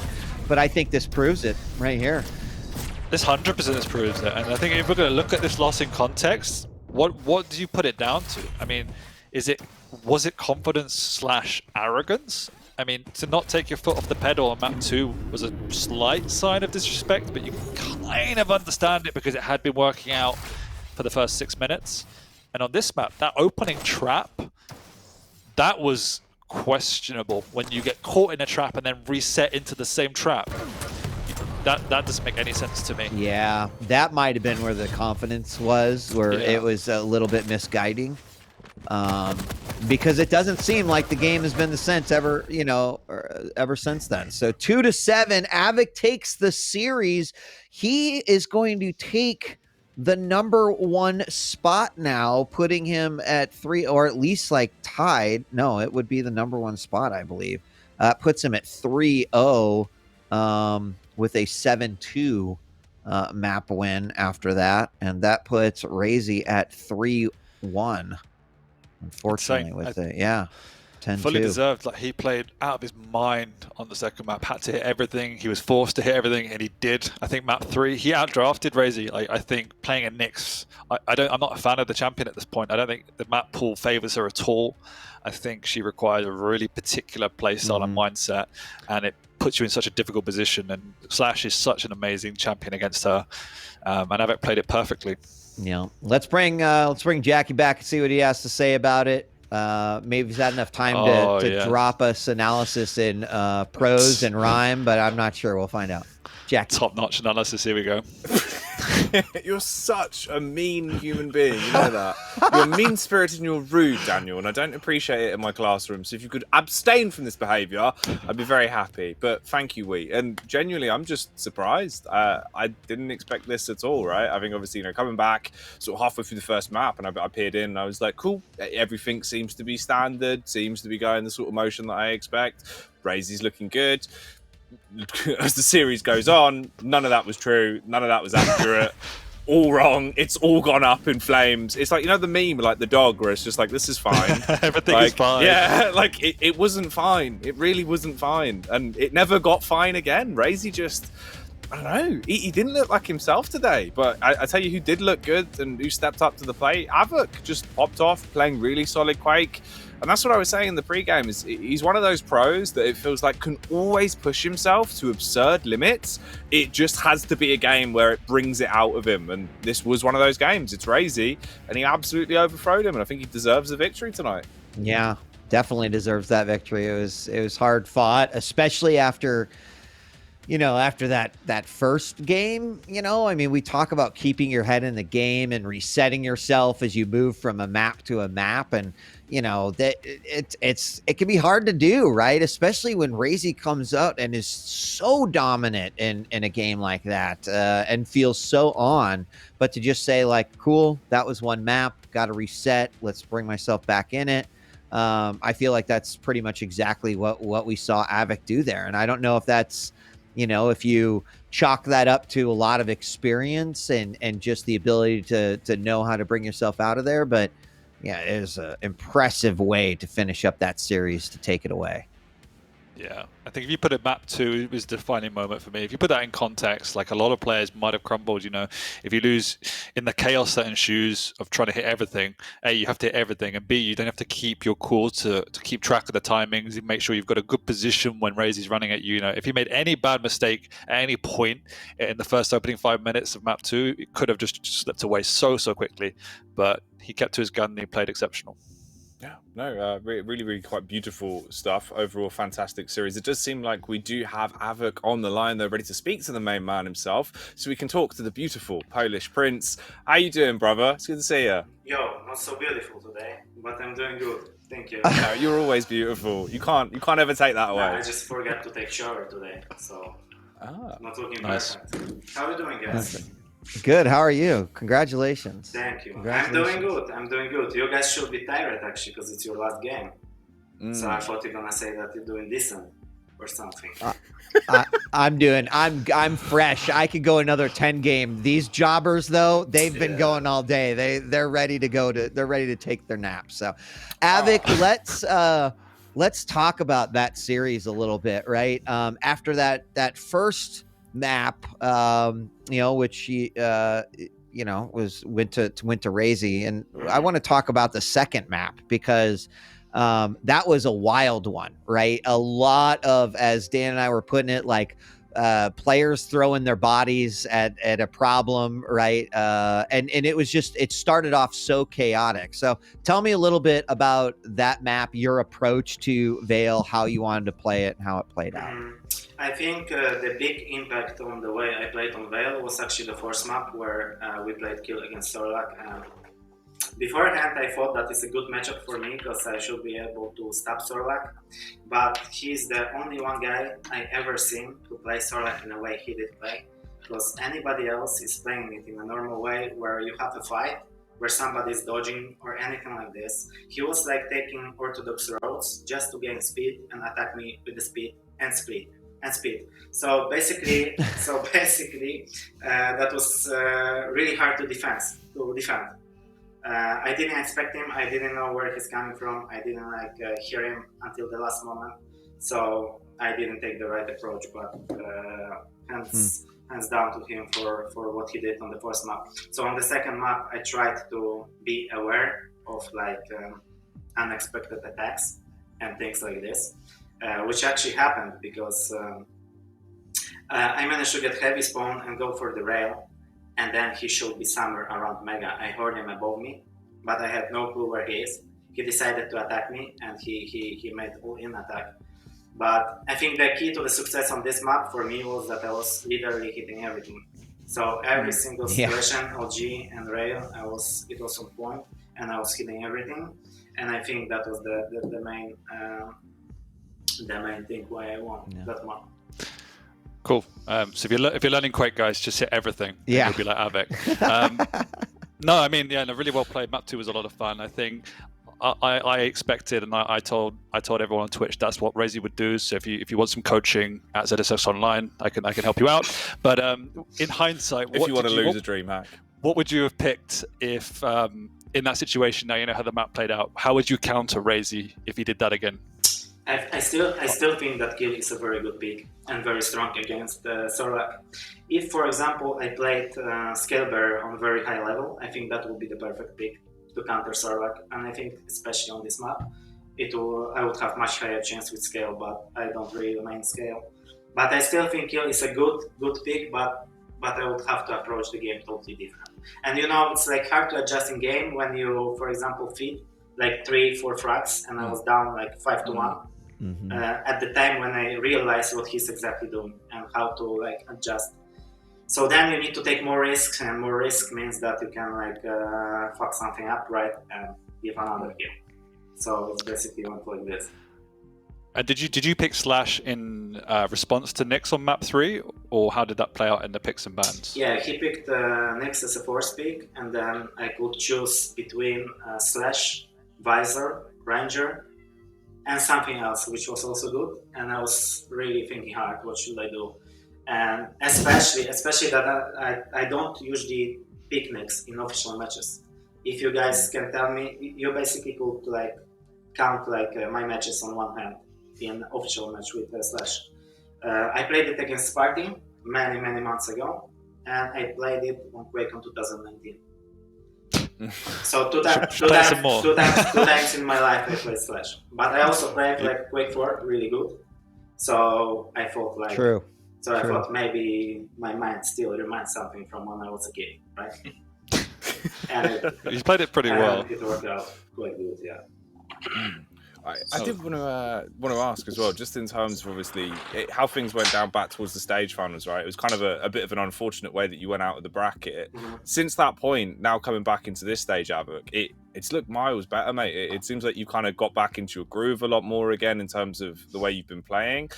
But I think this proves it right here. This 100% proves it. And I think if we're going to look at this loss in context, what do you put it down to? I mean, was it confidence / arrogance? I mean, to not take your foot off the pedal on map 2 was a slight sign of disrespect, but you kind of understand it because it had been working out for the first 6 minutes. And on this map, that opening trap, that was questionable. When you get caught in a trap and then reset into the same trap, that doesn't make any sense to me. Yeah, that might have been where the confidence was, where it was a little bit misguiding. Because it doesn't seem like the game has been the sense ever, you know, ever since then. So 2-7, Av3k takes the series. He is going to take the #1 spot now, putting him at 3, or at least like tied. No, it would be the #1 spot, I believe. Puts him at 3-0 with a 7-2 map win after that. And that puts RAISY at 3-1. Unfortunately, with it, 10-2. Fully deserved. Like, he played out of his mind on the second map. Had to hit everything. He was forced to hit everything, and he did. I think map 3, he outdrafted RAISY. Like, I think playing a Nyx, I'm not a fan of the champion at this point. I don't think the map pool favors her at all. I think she requires a really particular playstyle and mindset, and it puts you in such a difficult position. And Slash is such an amazing champion against her, and Av3k played it perfectly. Yeah, let's bring Jackie back and see what he has to say about it. Maybe he's had enough time to drop us analysis in prose and rhyme, but I'm not sure. We'll find out. Jackie. Top-notch analysis. Here we go. You're such a mean human being, you know that. You're mean-spirited and you're rude, Daniel, and I don't appreciate it in my classroom. So if you could abstain from this behaviour, I'd be very happy. But thank you, Wheat. And genuinely, I'm just surprised. I didn't expect this at all, right? I think obviously, you know, coming back sort of halfway through the first map, and I peered in, and I was like, cool, everything seems to be standard, seems to be going the sort of motion that I expect. RAISY's looking good. As the series goes on, none of that was true. None of that was accurate. All wrong. It's all gone up in flames. It's like, you know, the meme, like the dog, where it's just like, this is fine. Everything is fine. Yeah, like it wasn't fine. It really wasn't fine. And it never got fine again. RAISY just, I don't know. He didn't look like himself today. But I tell you who did look good and who stepped up to the plate. Av3k just popped off, playing really solid Quake. And that's what I was saying in the pregame, is he's one of those pros that it feels like can always push himself to absurd limits. It just has to be a game where it brings it out of him. And this was one of those games. It's RAISY, and he absolutely overthrowed him. And I think he deserves a victory tonight. Yeah, definitely deserves that victory. It was hard fought, especially after, you know, after that first game. You know, I mean, we talk about keeping your head in the game and resetting yourself as you move from a map to a map. And, you know, that it can be hard to do, right? Especially when RAISY comes out and is so dominant in a game like that, and feels so on. But to just say like, cool, that was one map, got to reset, let's bring myself back in it. I feel like that's pretty much exactly what we saw Av3k do there. And I don't know if that's, you know, if you chalk that up to a lot of experience and just the ability to know how to bring yourself out of there, but yeah, it is an impressive way to finish up that series to take it away. Yeah, I think if you put it map 2, it was a defining moment for me. If you put that in context, like a lot of players might have crumbled, you know, if you lose in the chaos set and shoes of trying to hit everything, A, you have to hit everything, and B, you don't have to keep your cool to keep track of the timings and make sure you've got a good position when RAISY's running at you. You know, if he made any bad mistake at any point in the first opening 5 minutes of map 2, it could have just slipped away so quickly, but he kept to his gun and he played exceptional. Yeah, no, really quite beautiful stuff. Overall, fantastic series. It does seem like we do have Av3k on the line. They're ready to speak to the main man himself, so we can talk to the beautiful Polish prince. How you doing, brother? It's good to see you. Yo, not so beautiful today, but I'm doing good. Thank you. No, you're always beautiful. You can't ever take that away. I just forgot to take shower today, so not looking nice. perfect. How are you doing, guys? Good. How are you? Congratulations. Thank you. Congratulations. I'm doing good. You guys should be tired actually because it's your last game. So I thought you're gonna say that you're doing decent or something. I'm fresh. I could go another 10 game. These jobbers though, they've been going all day. They're ready to go they're ready to take their nap. So Av3k, let's talk about that series a little bit, right? After that first map, you know, which you know, went to RAISY, and I want to talk about the second map because that was a wild one, right? A lot of, as Dan and I were putting it, like players throwing their bodies at a problem, right? And it was just, it started off so chaotic. So tell me a little bit about that map, your approach to Veil, how you wanted to play it and how it played out. I think the big impact on the way I played on Veil was actually the first map where we played Kill against Sorlak. Beforehand, I thought that it's a good matchup for me because I should be able to stop Sorlak, but he's the only one guy I ever seen to play Sorlak in a way he did play, because anybody else is playing it in a normal way where you have a fight, where somebody's dodging or anything like this. He was like taking orthodox roads just to gain speed and attack me with the speed and speed. So basically, that was really hard to defend. I didn't expect him. I didn't know where he's coming from. I didn't hear him until the last moment. So I didn't take the right approach. But hands down to him for what he did on the first map. So on the second map, I tried to be aware of unexpected attacks and things like this. Which actually happened because I managed to get heavy spawn and go for the rail, and then he should be somewhere around Mega. I heard him above me, but I had no clue where he is. He decided to attack me, and he made all-in attack. But I think the key to the success on this map for me was that I was literally hitting everything. So every single situation, OG and rail, it was on point, and I was hitting everything. And I think that was the main thing why I won that one. Cool. So if you're learning Quake, guys, just hit everything. Yeah. You'll be like Av3k. No, I mean, yeah, no, really well played. Map 2 was a lot of fun. I think I expected, and I told everyone on Twitch that's what RAISY would do. So if you want some coaching at ZSX Online, I can help you out. But in hindsight, if you want to lose a dream hack, what would you have picked if in that situation? Now you know how the map played out. How would you counter RAISY if he did that again? I still think that Kill is a very good pick and very strong against Sorlak. If, for example, I played Scalebearer on a very high level, I think that would be the perfect pick to counter Sorlak. And I think, especially on this map, I would have much higher chance with Scale, but I don't really main Scale. But I still think Kill is a good pick, but I would have to approach the game totally different. And you know, it's like hard to adjust in game when you, for example, feed like 3-4 frags, and I was down like 5-1. Mm-hmm. At the time when I realized what he's exactly doing and how to adjust. So then you need to take more risks, and more risk means that you can fuck something up, right, and give another kill. So it's basically went like this. And did you pick Slash in response to Nyx on map 3, or how did that play out in the picks and bans? Yeah, he picked Nyx as a force pick, and then I could choose between Slash, Visor, Ranger, and something else, which was also good. And I was really thinking hard, what should I do? And especially that I don't usually pick Nyx in official matches. If you guys can tell me, you basically could like count like my matches on one hand in official match with Slash. I played it against Sparty many months ago, and I played it on Quake on 2019. So two times in my life I played Slash. But I also played like Quake 4 really good. So I thought like True. So I thought maybe my mind still reminds something from when I was a kid, right? And You played it pretty well. It worked out quite good, yeah. I did want to ask as well, just in terms of obviously how things went down back towards the stage finals, right? It was kind of a bit of an unfortunate way that you went out of the bracket. Mm-hmm. Since that point, now coming back into this stage, Av3k, it's looked miles better, mate. It seems like you kind of got back into your groove a lot more again in terms of the way you've been playing.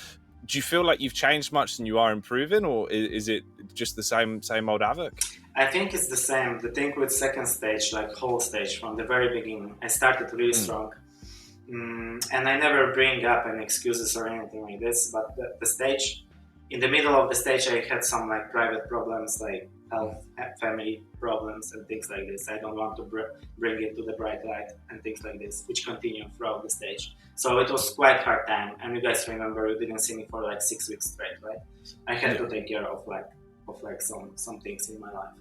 Do you feel like you've changed much and you are improving, or is it just the same old Av3k? I think it's the same. The thing with second stage, like whole stage, from the very beginning, I started really strong. And I never bring up any excuses or anything like this, but the stage, in the middle of the stage, I had some like private problems, like health, family problems and things like this. I don't want to bring it to the bright light and things like this, which continue throughout the stage. So it was quite hard time. And you guys remember, you didn't see me for like 6 weeks straight, right? I had to take care of some things in my life.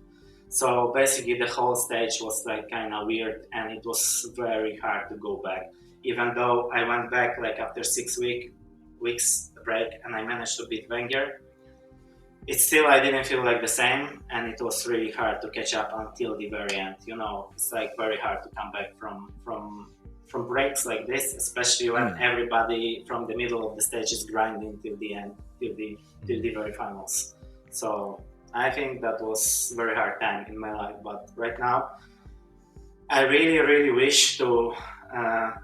So basically the whole stage was like kind of weird, and it was very hard to go back. Even though I went back like after 6 weeks break and I managed to beat Wenger, it's still, I didn't feel like the same, and it was really hard to catch up until the very end. You know, it's like very hard to come back from breaks like this, especially when everybody from the middle of the stage is grinding till the end, till the very finals. So I think that was a very hard time in my life, but right now I really wish to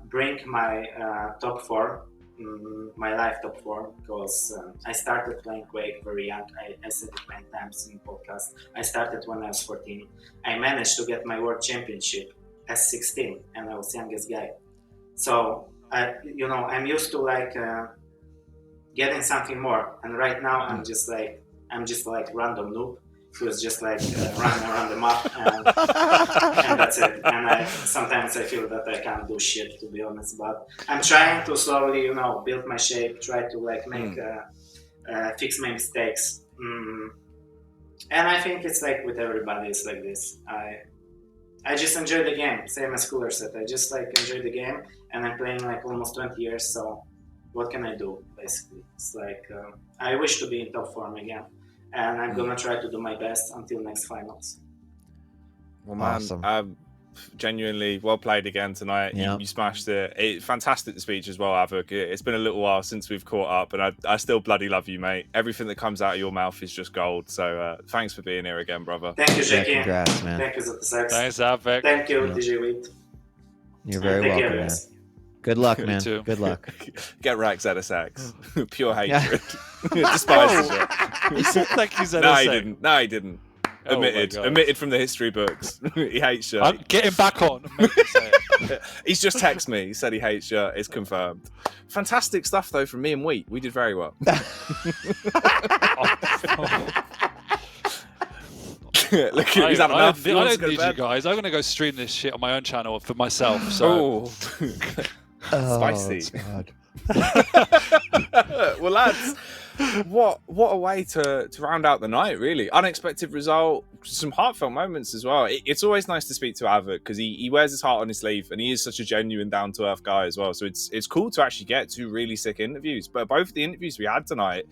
bring my top 4, my life top 4, because I started playing Quake very young. I said it many times in the podcast. I started when I was 14. I managed to get my world championship as 16, and I was the youngest guy. So I'm used to like getting something more. And right now I'm just like random noob who's just like running around the map, and that's it. And sometimes I feel that I can't do shit, to be honest. But I'm trying to slowly, build my shape, try to like make fix my mistakes. And I think it's like with everybody, it's like this. I just enjoy the game, same as Cooler said. I just like enjoy the game, and I'm playing like almost 20 years. So what can I do? Basically, it's like I wish to be in top form again. And I'm gonna try to do my best until next finals. Well, man, awesome. Genuinely well played again tonight. You smashed it. Fantastic speech as well, Av3k. It's been a little while since we've caught up, and I still bloody love you, mate. Everything that comes out of your mouth is just gold. So thanks for being here again, brother. Thank you, Jackie. Congrats, man. Thank you, Zatasex. Thanks, Av3k. Thank you, DJ Wheat. You're very welcome, man. Good luck, man. Good luck. Get right, Zatasex. Pure hatred. Despises it. He said thank you, Zatasex. No, he didn't. Omitted from the history books. He hates you. Get him back on. And make him say it. He's just texted me. He said he hates you. It's confirmed. Fantastic stuff, though, from me and Wheat. We did very well. Look, he's had enough. I don't need you guys. I'm going to go stream this shit on my own channel for myself. So. Spicy. Well, lads, what a way to round out the night, really. Unexpected result, some heartfelt moments as well. It's always nice to speak to Av3k because he wears his heart on his sleeve, and he is such a genuine, down-to-earth guy as well. So it's cool to actually get 2 really sick interviews. But both the interviews we had tonight,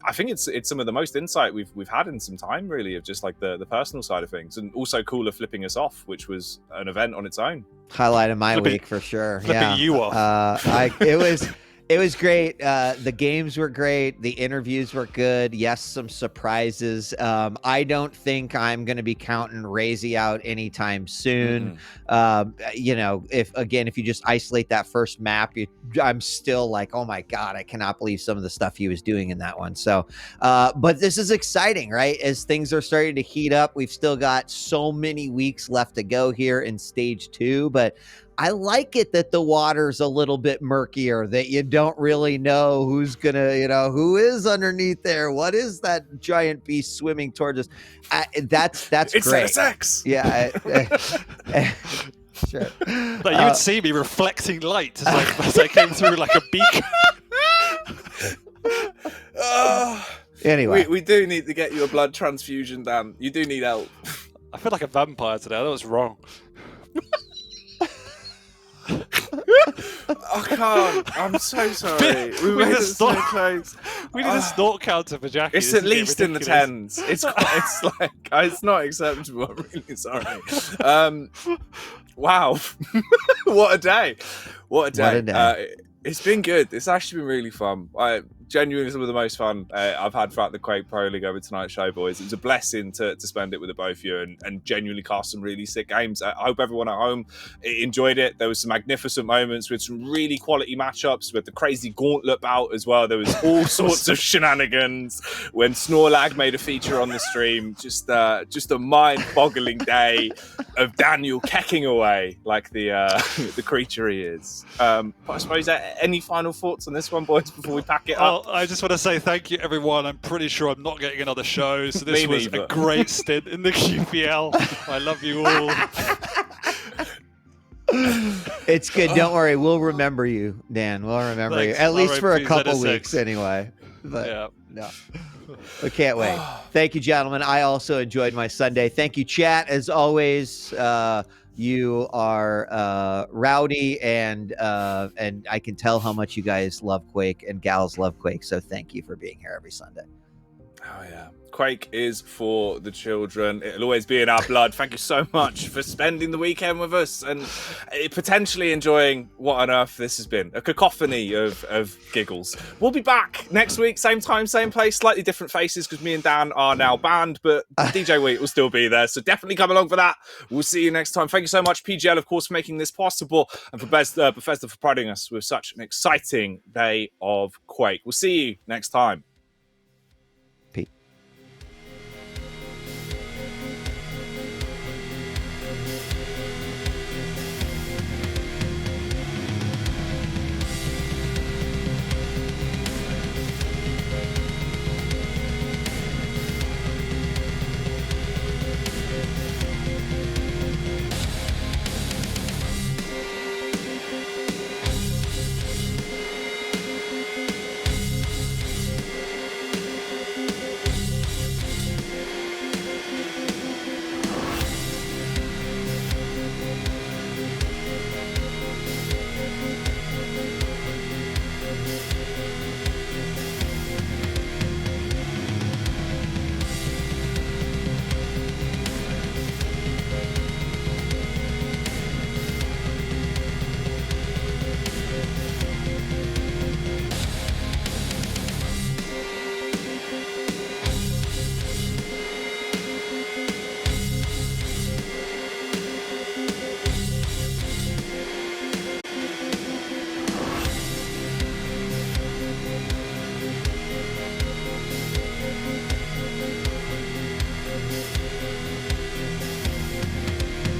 I think it's some of the most insight we've had in some time, really, of just like the personal side of things, and also Cooler flipping us off, which was an event on its own. Highlight of my week for sure. Flipping you off. It was great. The games were great. The interviews were good. Yes, some surprises. I don't think I'm going to be counting RAISY out anytime soon. You know, if you just isolate that first map, I'm still like, oh my God, I cannot believe some of the stuff he was doing in that one. So, but this is exciting, right? As things are starting to heat up, we've still got so many weeks left to go here in stage 2, but I like it that the water's a little bit murkier, that you don't really know who's gonna, you know, who is underneath there. What is that giant beast swimming towards us? That's it's great. sex. Yeah. Sure. Like you would see me reflecting light as I came through like a beacon. Anyway, we do need to get you a blood transfusion, Dan. You do need help. I feel like a vampire today. That was wrong. I can't. I'm so sorry. We made it so close. We need a snort counter for Jackie. It's at least in the tens. It's like it's not acceptable. I'm really sorry. Wow, what a day! What a day! It's been good. It's actually been really fun. Genuinely some of the most fun I've had throughout the Quake Pro League over tonight's show, boys. It was a blessing to spend it with the both of you and genuinely cast some really sick games. I hope everyone at home enjoyed it. There was some magnificent moments with some really quality matchups with the crazy gauntlet bout as well. There was all sorts of shenanigans when Snorlag made a feature on the stream. Just a mind-boggling day of Daniel kecking away like the creature he is. But I suppose any final thoughts on this one, boys, before we pack it up? I just want to say thank you, everyone. I'm pretty sure I'm not getting another show, so this was a great stint in the QPL. I love you all. It's good. Don't worry. We'll remember you, Dan. We'll remember you. At least for a couple weeks anyway. But yeah. No. We can't wait. Thank you, gentlemen. I also enjoyed my Sunday. Thank you, chat. As always, you are rowdy, and I can tell how much you guys love Quake and gals love Quake. So thank you for being here every Sunday. Oh yeah, Quake is for the children. It'll always be in our blood. Thank you so much for spending the weekend with us and potentially enjoying what on earth this has been. A cacophony of giggles. We'll be back next week, same time, same place, slightly different faces because me and Dan are now banned, but DJ Wheat will still be there. So definitely come along for that. We'll see you next time. Thank you so much, PGL, of course, for making this possible, and for Bethesda for providing us with such an exciting day of Quake. We'll see you next time.